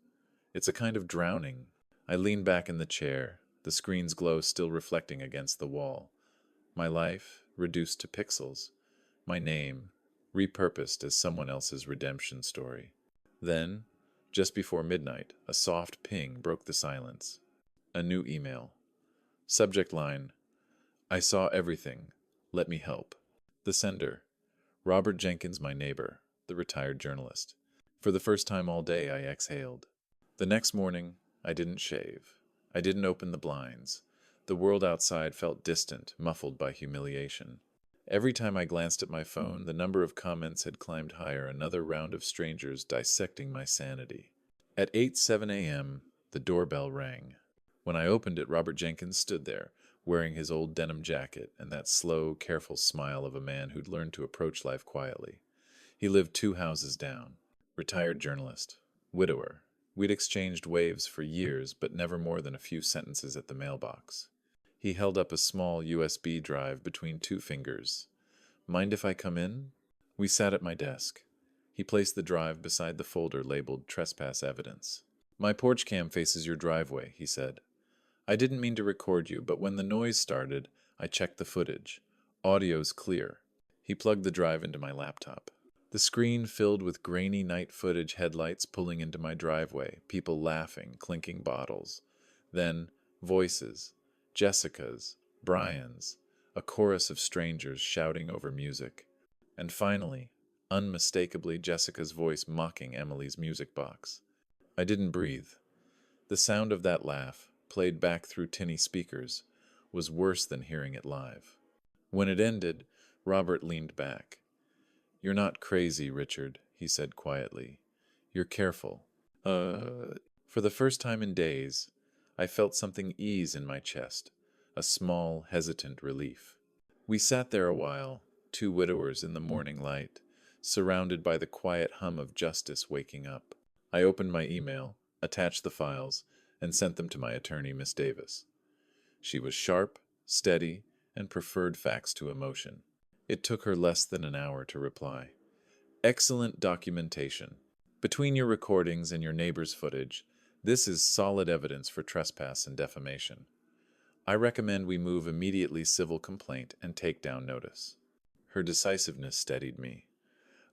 It's a kind of drowning. I leaned back in the chair, the screen's glow still reflecting against the wall. My life, reduced to pixels. My name, repurposed as someone else's redemption story. Then, just before midnight, a soft ping broke the silence. A new email. Subject line, I saw everything. Let me help. The sender, Robert Jenkins, my neighbor, the retired journalist. For the first time all day, I exhaled. The next morning, I didn't shave. I didn't open the blinds. The world outside felt distant, muffled by humiliation. Every time I glanced at my phone, the number of comments had climbed higher, another round of strangers dissecting my sanity. At 8:07 a.m., the doorbell rang. When I opened it, Robert Jenkins stood there, wearing his old denim jacket and that slow, careful smile of a man who'd learned to approach life quietly. He lived 2 houses down. Retired journalist. Widower. We'd exchanged waves for years, but never more than a few sentences at the mailbox. He held up a small USB drive between 2 fingers. Mind if I come in? We sat at my desk. He placed the drive beside the folder labeled Trespass Evidence. My porch cam faces your driveway, he said. I didn't mean to record you, but when the noise started, I checked the footage. Audio's clear. He plugged the drive into my laptop. The screen filled with grainy night footage, headlights pulling into my driveway, people laughing, clinking bottles. Then, voices. Jessica's, Brian's, a chorus of strangers shouting over music. And finally, unmistakably, Jessica's voice mocking Emily's music box. I didn't breathe. The sound of that laugh, played back through tinny speakers, was worse than hearing it live. When it ended, Robert leaned back. You're not crazy, Richard, he said quietly. You're careful. For the first time in days, I felt something ease in my chest, a small, hesitant relief. We sat there a while, 2 widowers in the morning light, surrounded by the quiet hum of justice waking up. I opened my email, attached the files, and sent them to my attorney, Miss Davis. She was sharp, steady, and preferred facts to emotion. It took her less than an hour to reply. Excellent documentation. Between your recordings and your neighbor's footage, this is solid evidence for trespass and defamation. I recommend we move immediately civil complaint and take down notice. Her decisiveness steadied me.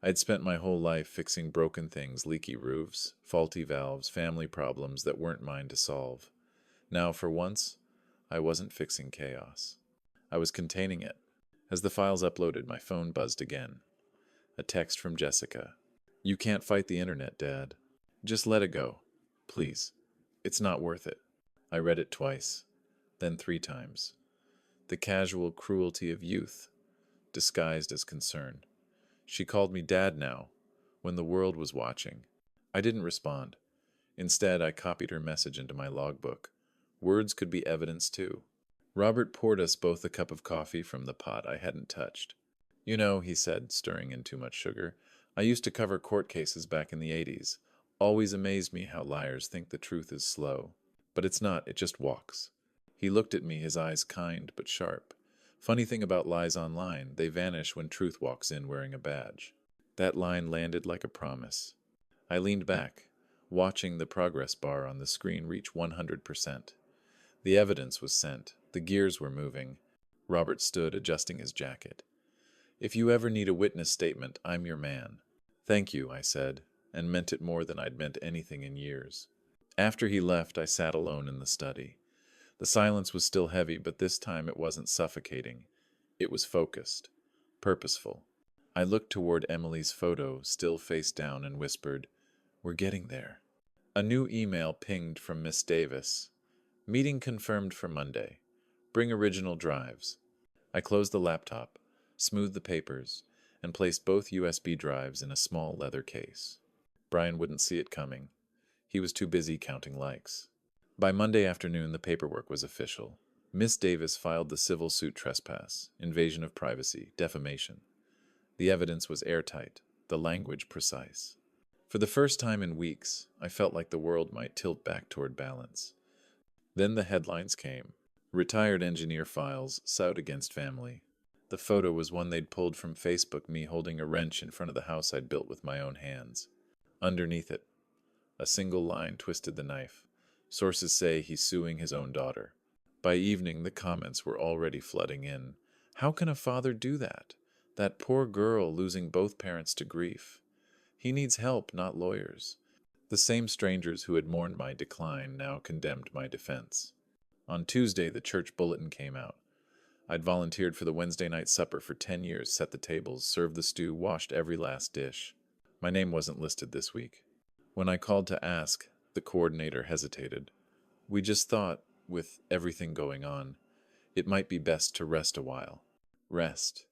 I'd spent my whole life fixing broken things, leaky roofs, faulty valves, family problems that weren't mine to solve. Now, for once, I wasn't fixing chaos. I was containing it. As the files uploaded, my phone buzzed again. A text from Jessica. You can't fight the internet, Dad. Just let it go. Please. It's not worth it. I read it twice, then 3 times. The casual cruelty of youth, disguised as concern. She called me Dad now, when the world was watching. I didn't respond. Instead, I copied her message into my logbook. Words could be evidence too. Robert poured us both a cup of coffee from the pot I hadn't touched. You know, he said, stirring in too much sugar, I used to cover court cases back in the 80s. Always amazed me how liars think the truth is slow. But it's not, it just walks. He looked at me, his eyes kind but sharp. Funny thing about lies online, they vanish when truth walks in wearing a badge. That line landed like a promise. I leaned back, watching the progress bar on the screen reach 100%. The evidence was sent. The gears were moving. Robert stood, adjusting his jacket. If you ever need a witness statement, I'm your man. Thank you, I said, and meant it more than I'd meant anything in years. After he left, I sat alone in the study. The silence was still heavy, but this time it wasn't suffocating. It was focused, purposeful. I looked toward Emily's photo, still face down, and whispered, We're getting there. A new email pinged from Miss Davis. Meeting confirmed for Monday. Bring original drives. I closed the laptop, smoothed the papers, and placed both USB drives in a small leather case. Brian wouldn't see it coming. He was too busy counting likes. By Monday afternoon, the paperwork was official. Miss Davis filed the civil suit trespass, invasion of privacy, defamation. The evidence was airtight, the language precise. For the first time in weeks, I felt like the world might tilt back toward balance. Then the headlines came. Retired engineer files, Sout against family. The photo was one they'd pulled from Facebook, me holding a wrench in front of the house I'd built with my own hands. Underneath it, a single line twisted the knife. Sources say he's suing his own daughter. By evening, the comments were already flooding in. How can a father do that? That poor girl losing both parents to grief. He needs help, not lawyers. The same strangers who had mourned my decline now condemned my defense. On Tuesday, the church bulletin came out. I'd volunteered for the Wednesday night supper for 10 years, set the tables, served the stew, washed every last dish. My name wasn't listed this week. When I called to ask, the coordinator hesitated. We just thought, with everything going on, it might be best to rest a while. Rest.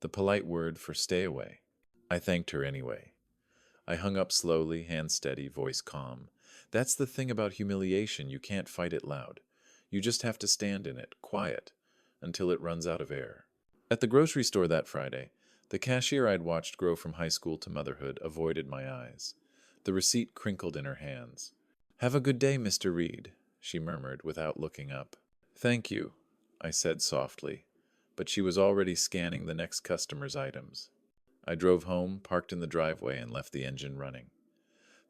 The polite word for stay away. I thanked her anyway. I hung up slowly, hand steady, voice calm. That's the thing about humiliation, you can't fight it loud. You just have to stand in it, quiet, until it runs out of air. At the grocery store that Friday, the cashier I'd watched grow from high school to motherhood avoided my eyes. The receipt crinkled in her hands. "Have a good day, Mr. Reed," she murmured without looking up. "Thank you," I said softly, but she was already scanning the next customer's items. I drove home, parked in the driveway, and left the engine running.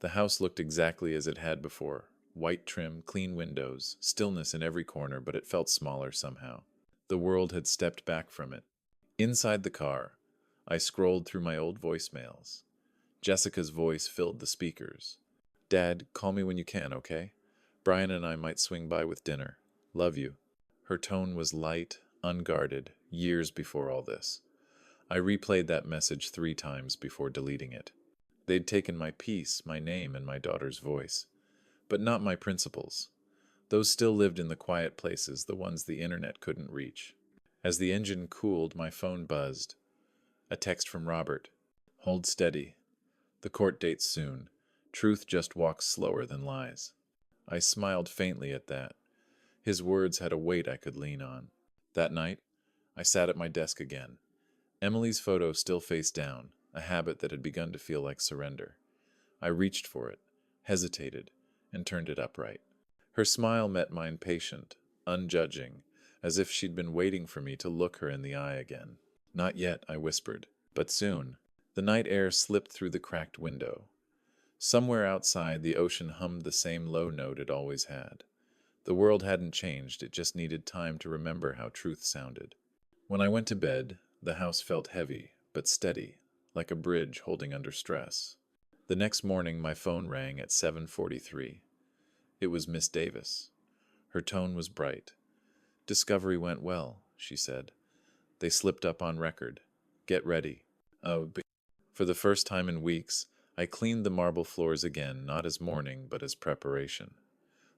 The house looked exactly as it had before. White trim, clean windows, stillness in every corner, but it felt smaller somehow. The world had stepped back from it. Inside the car, I scrolled through my old voicemails. Jessica's voice filled the speakers. "Dad, call me when you can, okay? Brian and I might swing by with dinner. Love you." Her tone was light, unguarded, years before all this. I replayed that message 3 times before deleting it. They'd taken my peace, my name, and my daughter's voice. But not my principles. Those still lived in the quiet places, the ones the internet couldn't reach. As the engine cooled, my phone buzzed. A text from Robert. "Hold steady. The court date's soon. Truth just walks slower than lies." I smiled faintly at that. His words had a weight I could lean on. That night, I sat at my desk again. Emily's photo still face down, a habit that had begun to feel like surrender. I reached for it, hesitated, and turned it upright. Her smile met mine patient, unjudging, as if she'd been waiting for me to look her in the eye again. "Not yet," I whispered, "but soon." The night air slipped through the cracked window. Somewhere outside, the ocean hummed the same low note it always had. The world hadn't changed, it just needed time to remember how truth sounded. When I went to bed, the house felt heavy, but steady, like a bridge holding under stress. The next morning, my phone rang at 7:43. It was Miss Davis. Her tone was bright. "Discovery went well," she said. "They slipped up on record. Get ready." For the first time in weeks, I cleaned the marble floors again, not as mourning, but as preparation.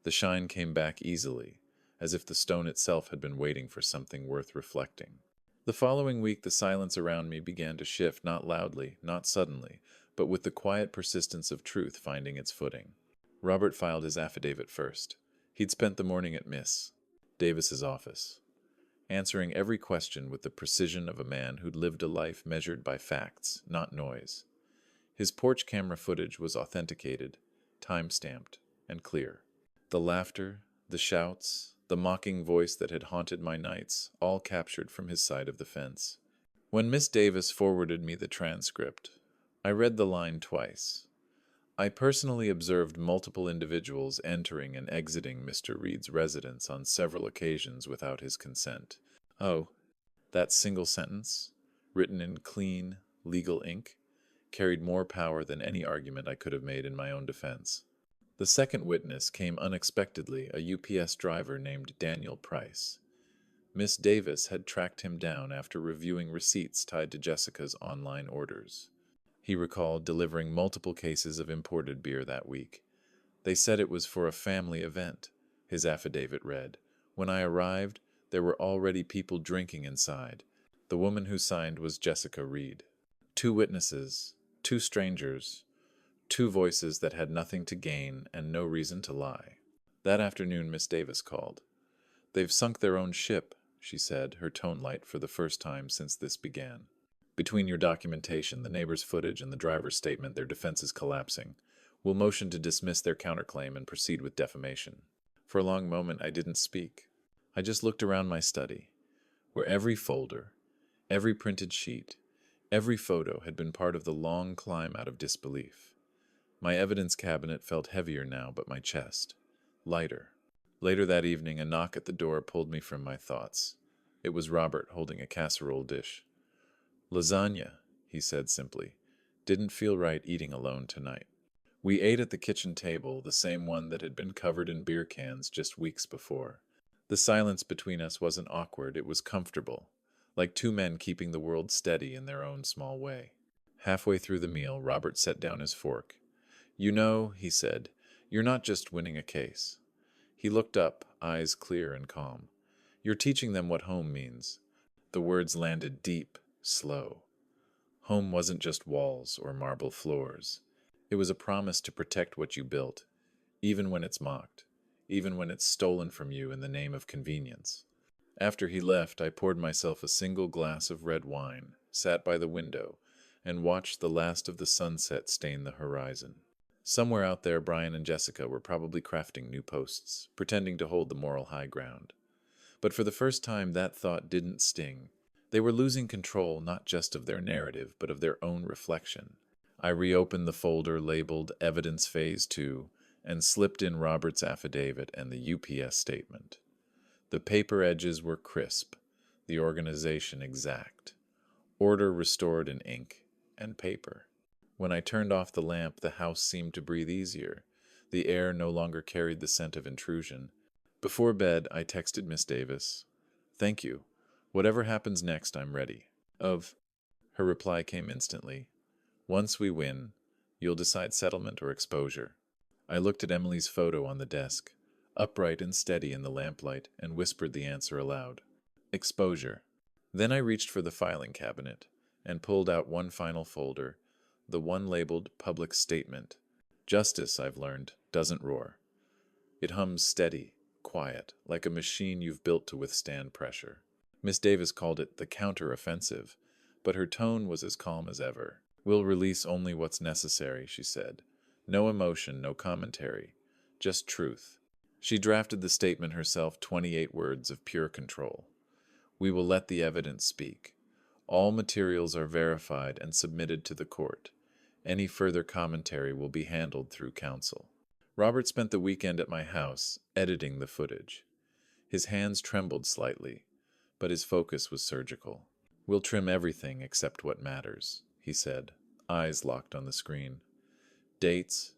The shine came back easily, as if the stone itself had been waiting for something worth reflecting. The following week, the silence around me began to shift, not loudly, not suddenly, but with the quiet persistence of truth finding its footing. Robert filed his affidavit first. He'd spent the morning at Miss Davis's office, answering every question with the precision of a man who'd lived a life measured by facts, not noise. His porch camera footage was authenticated, time-stamped, and clear. The laughter, the shouts, the mocking voice that had haunted my nights, all captured from his side of the fence. When Miss Davis forwarded me the transcript, I read the line twice. I personally observed multiple individuals entering and exiting Mr. Reed's residence on several occasions without his consent. Oh, that single sentence, written in clean, legal ink, carried more power than any argument I could have made in my own defense. The second witness came unexpectedly, a UPS driver named Daniel Price. Miss Davis had tracked him down after reviewing receipts tied to Jessica's online orders. He recalled delivering multiple cases of imported beer that week. They said it was for a family event, his affidavit read. When I arrived, there were already people drinking inside. The woman who signed was Jessica Reed. 2 witnesses, 2 strangers, 2 voices that had nothing to gain and no reason to lie. That afternoon, Miss Davis called. "They've sunk their own ship," she said, her tone light for the first time since this began. "Between your documentation, the neighbor's footage, and the driver's statement, their defense is collapsing. We'll motion to dismiss their counterclaim and proceed with defamation." For a long moment, I didn't speak. I just looked around my study, where every folder, every printed sheet, every photo had been part of the long climb out of disbelief. My evidence cabinet felt heavier now, but my chest lighter. Later that evening, a knock at the door pulled me from my thoughts. It was Robert holding a casserole dish. Lasagna, he said simply. Didn't feel right eating alone tonight. We ate at the kitchen table, the same one that had been covered in beer cans just weeks before. The silence between us wasn't awkward, it was comfortable, like two men keeping the world steady in their own small way. Halfway through the meal, Robert set down his fork. You know, he said, you're not just winning a case. He looked up, eyes clear and calm. You're teaching them what home means. The words landed deep, slow. Home wasn't just walls or marble floors. It was a promise to protect what you built, even when it's mocked, even when it's stolen from you in the name of convenience. After he left, I poured myself a single glass of red wine, sat by the window, and watched the last of the sunset stain the horizon. Somewhere out there, Brian and Jessica were probably crafting new posts, pretending to hold the moral high ground. But for the first time, that thought didn't sting. They were losing control not just of their narrative, but of their own reflection. I reopened the folder labeled Evidence Phase 2 and slipped in Robert's affidavit and the UPS statement. The paper edges were crisp, the organization exact. Order restored in ink and paper. When I turned off the lamp, the house seemed to breathe easier. The air no longer carried the scent of intrusion. Before bed, I texted Miss Davis. Thank you. Whatever happens next, I'm ready. Her reply came instantly. Once we win, you'll decide settlement or exposure. I looked at Emily's photo on the desk, upright and steady in the lamplight, and whispered the answer aloud. Exposure. Then I reached for the filing cabinet and pulled out one final folder, the one labeled Public Statement. Justice, I've learned, doesn't roar. It hums steady, quiet, like a machine you've built to withstand pressure. Miss Davis called it the counter-offensive, but her tone was as calm as ever. We'll release only what's necessary, she said. No emotion, no commentary, just truth. She drafted the statement herself, 28 words of pure control. We will let the evidence speak. All materials are verified and submitted to the court. Any further commentary will be handled through counsel. Robert spent the weekend at my house, editing the footage. His hands trembled slightly, but his focus was surgical. We'll trim everything except what matters, he said, eyes locked on the screen. Dates,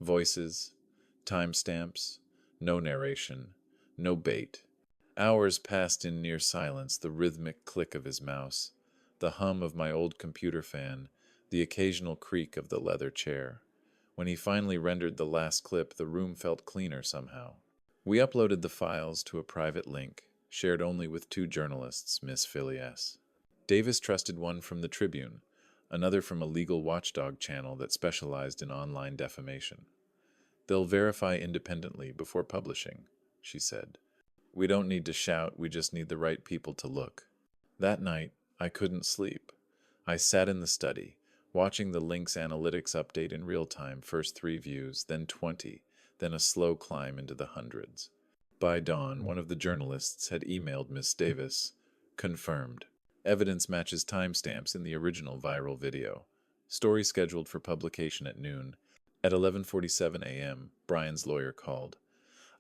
voices, timestamps, no narration, no bait. Hours passed in near silence, the rhythmic click of his mouse, the hum of my old computer fan, the occasional creak of the leather chair. When he finally rendered the last clip, the room felt cleaner somehow. We uploaded the files to a private link, shared only with two journalists, Miss Philly S. Davis trusted one from the Tribune, another from a legal watchdog channel that specialized in online defamation. They'll verify independently before publishing, she said. We don't need to shout, we just need the right people to look. That night, I couldn't sleep. I sat in the study, watching the link's analytics update in real time, first 3 views, then 20, then a slow climb into the hundreds. By dawn, one of the journalists had emailed Miss Davis. Confirmed. Evidence matches timestamps in the original viral video. Story scheduled for publication at noon. At 11:47 a.m., Brian's lawyer called.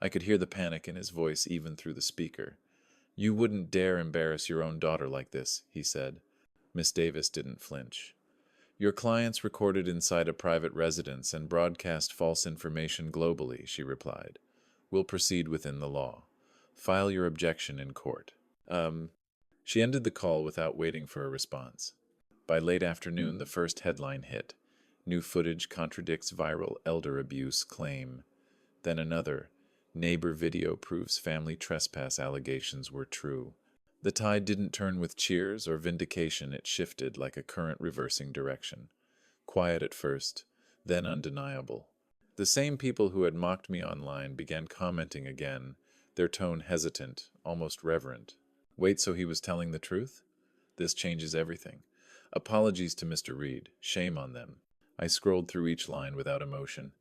I could hear the panic in his voice even through the speaker. You wouldn't dare embarrass your own daughter like this, he said. Miss Davis didn't flinch. Your clients recorded inside a private residence and broadcast false information globally, she replied. We'll proceed within the law. File your objection in court. She ended the call without waiting for a response. By late afternoon, the first headline hit. New footage contradicts viral elder abuse claim. Then another. Neighbor video proves family trespass allegations were true. The tide didn't turn with cheers or vindication, it shifted like a current reversing direction. Quiet at first, then undeniable. The same people who had mocked me online began commenting again, their tone hesitant, almost reverent. Wait, so he was telling the truth? This changes everything. Apologies to Mr. Reed. Shame on them. I scrolled through each line without emotion.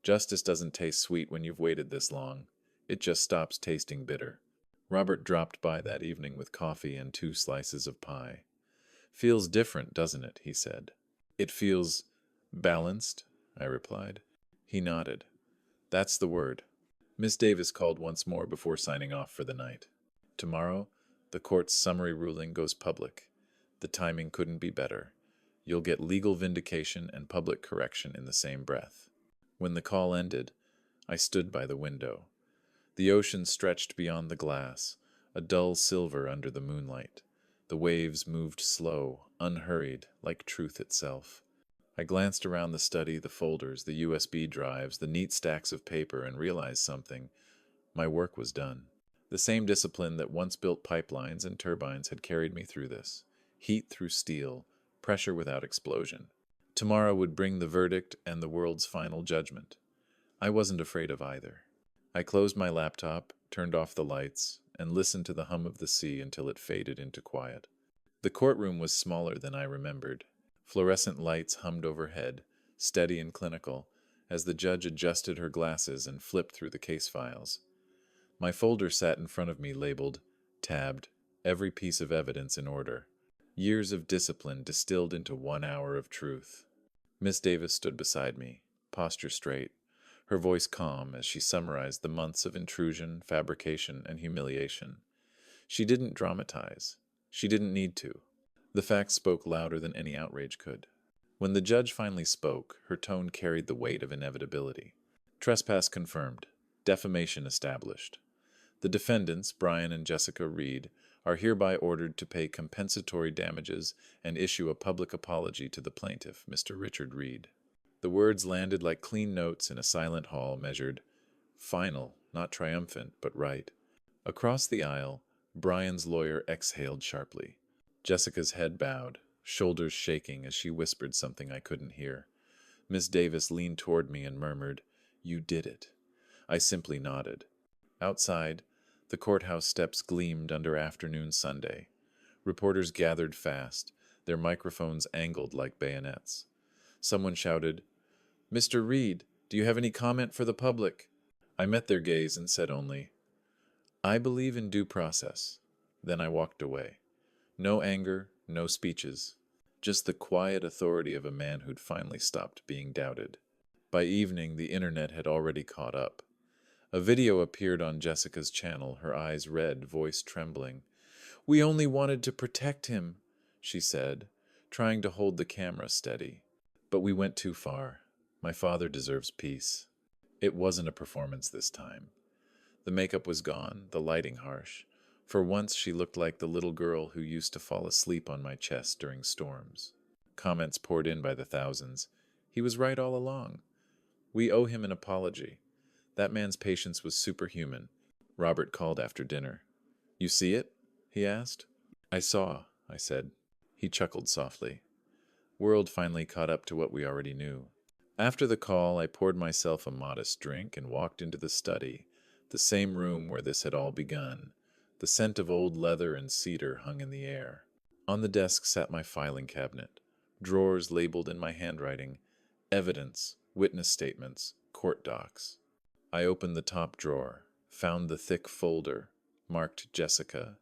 Justice doesn't taste sweet when you've waited this long. It just stops tasting bitter. Robert dropped by that evening with coffee and 2 slices of pie. Feels different, doesn't it? He said. It feels balanced, I replied. He nodded. That's the word. Miss Davis called once more before signing off for the night. Tomorrow, the court's summary ruling goes public. The timing couldn't be better. You'll get legal vindication and public correction in the same breath. When the call ended, I stood by the window. The ocean stretched beyond the glass, a dull silver under the moonlight. The waves moved slow, unhurried, like truth itself. I glanced around the study, the folders, the USB drives, the neat stacks of paper, and realized something. My work was done. The same discipline that once built pipelines and turbines had carried me through this. Heat through steel, pressure without explosion. Tomorrow would bring the verdict and the world's final judgment. I wasn't afraid of either. I closed my laptop, turned off the lights, and listened to the hum of the sea until it faded into quiet. The courtroom was smaller than I remembered. Fluorescent lights hummed overhead, steady and clinical, as the judge adjusted her glasses and flipped through the case files. My folder sat in front of me labeled, tabbed, every piece of evidence in order. Years of discipline distilled into 1 hour of truth. Miss Davis stood beside me, posture straight, her voice calm as she summarized the months of intrusion, fabrication, and humiliation. She didn't dramatize. She didn't need to. The facts spoke louder than any outrage could. When the judge finally spoke, her tone carried the weight of inevitability. Trespass confirmed. Defamation established. The defendants, Brian and Jessica Reed, are hereby ordered to pay compensatory damages and issue a public apology to the plaintiff, Mr. Richard Reed. The words landed like clean notes in a silent hall measured final, not triumphant, but right. Across the aisle, Brian's lawyer exhaled sharply. Jessica's head bowed, shoulders shaking as she whispered something I couldn't hear. Miss Davis leaned toward me and murmured, "You did it." I simply nodded. Outside, the courthouse steps gleamed under afternoon Sunday. Reporters gathered fast, their microphones angled like bayonets. Someone shouted, "Mr. Reed, do you have any comment for the public?" I met their gaze and said only, "I believe in due process." Then I walked away. No anger, no speeches. Just the quiet authority of a man who'd finally stopped being doubted. By evening, the internet had already caught up. A video appeared on Jessica's channel, her eyes red, voice trembling. "We only wanted to protect him," she said, trying to hold the camera steady. "But we went too far. My father deserves peace." It wasn't a performance this time. The makeup was gone, the lighting harsh. For once she looked like the little girl who used to fall asleep on my chest during storms. Comments poured in by the thousands. He was right all along. We owe him an apology. That man's patience was superhuman. Robert called after dinner. "You see it?" he asked. "I saw," I said. He chuckled softly. World finally caught up to what we already knew. After the call, I poured myself a modest drink and walked into the study, the same room where this had all begun. The scent of old leather and cedar hung in the air. On the desk sat my filing cabinet, drawers labeled in my handwriting, evidence, witness statements, court docs. I opened the top drawer, found the thick folder, marked Jessica,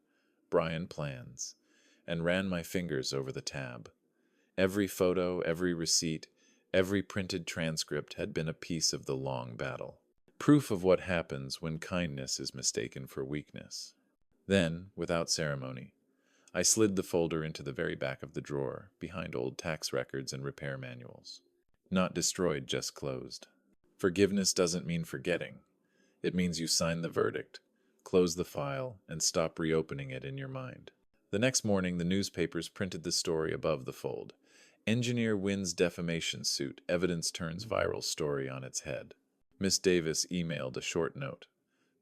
Brian plans, and ran my fingers over the tab. Every photo, every receipt, every printed transcript had been a piece of the long battle. Proof of what happens when kindness is mistaken for weakness. Then, without ceremony, I slid the folder into the very back of the drawer, behind old tax records and repair manuals. Not destroyed, just closed. Forgiveness doesn't mean forgetting. It means you sign the verdict, close the file, and stop reopening it in your mind. The next morning, the newspapers printed the story above the fold. Engineer wins defamation suit, evidence turns viral story on its head. Miss Davis emailed a short note.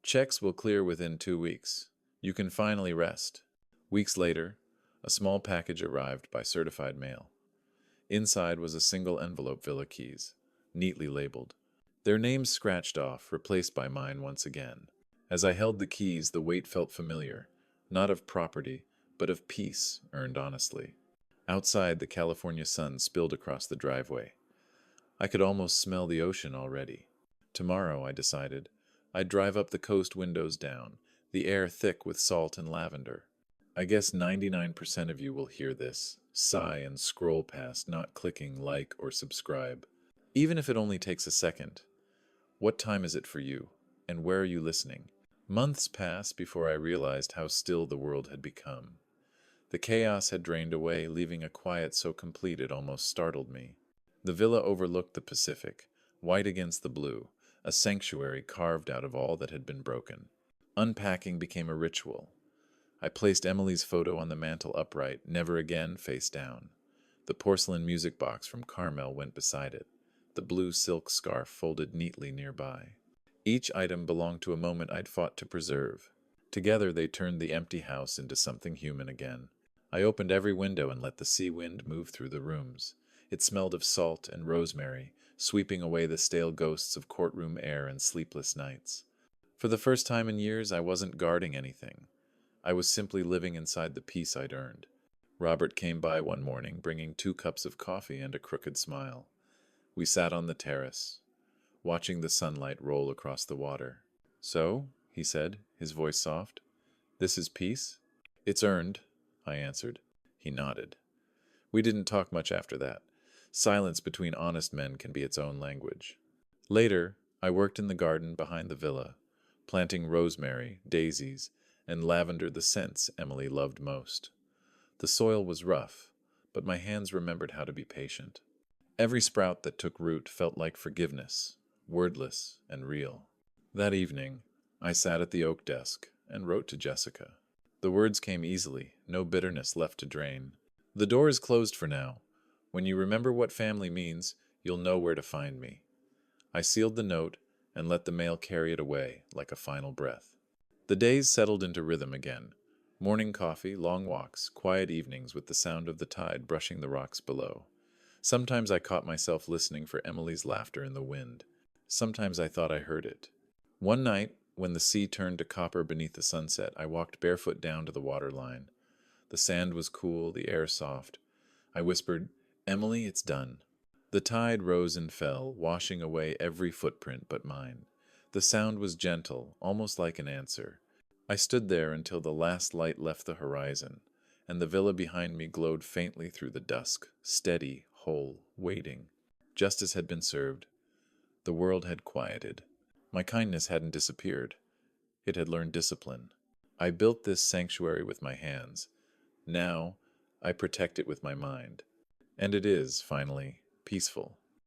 "Checks will clear within 2 weeks. You can finally rest." Weeks later, a small package arrived by certified mail. Inside was a single envelope full of keys, neatly labeled. Their names scratched off, replaced by mine once again. As I held the keys, the weight felt familiar, not of property, but of peace earned honestly. Outside, the California sun spilled across the driveway. I could almost smell the ocean already. Tomorrow, I decided, I'd drive up the coast, windows down, the air thick with salt and lavender. I guess 99% of you will hear this, sigh and scroll past, not clicking like or subscribe. Even if it only takes a second. What time is it for you? And where are you listening? Months passed before I realized how still the world had become. The chaos had drained away, leaving a quiet so complete it almost startled me. The villa overlooked the Pacific, white against the blue, a sanctuary carved out of all that had been broken. Unpacking became a ritual. I placed Emily's photo on the mantel upright, never again face down. The porcelain music box from Carmel went beside it, the blue silk scarf folded neatly nearby. Each item belonged to a moment I'd fought to preserve. Together they turned the empty house into something human again. I opened every window and let the sea wind move through the rooms. It smelled of salt and rosemary, sweeping away the stale ghosts of courtroom air and sleepless nights. For the first time in years, I wasn't guarding anything. I was simply living inside the peace I'd earned. Robert came by one morning, bringing 2 cups of coffee and a crooked smile. We sat on the terrace, watching the sunlight roll across the water. "So," he said, his voice soft, "this is peace?" "It's earned," I answered. He nodded. We didn't talk much after that. Silence between honest men can be its own language. Later, I worked in the garden behind the villa, planting rosemary, daisies, and lavender, the scents Emily loved most. The soil was rough, but my hands remembered how to be patient. Every sprout that took root felt like forgiveness, wordless and real. That evening, I sat at the oak desk and wrote to Jessica. The words came easily, no bitterness left to drain. "The door is closed for now. When you remember what family means, you'll know where to find me." I sealed the note and let the mail carry it away like a final breath. The days settled into rhythm again. Morning coffee, long walks, quiet evenings with the sound of the tide brushing the rocks below. Sometimes I caught myself listening for Emily's laughter in the wind. Sometimes I thought I heard it. One night, when the sea turned to copper beneath the sunset, I walked barefoot down to the waterline. The sand was cool, the air soft. I whispered, "Emily, it's done." The tide rose and fell, washing away every footprint but mine. The sound was gentle, almost like an answer. I stood there until the last light left the horizon, and the villa behind me glowed faintly through the dusk, steady, whole, waiting. Justice had been served. The world had quieted. My kindness hadn't disappeared. It had learned discipline. I built this sanctuary with my hands. Now, I protect it with my mind. And it is, finally, peaceful.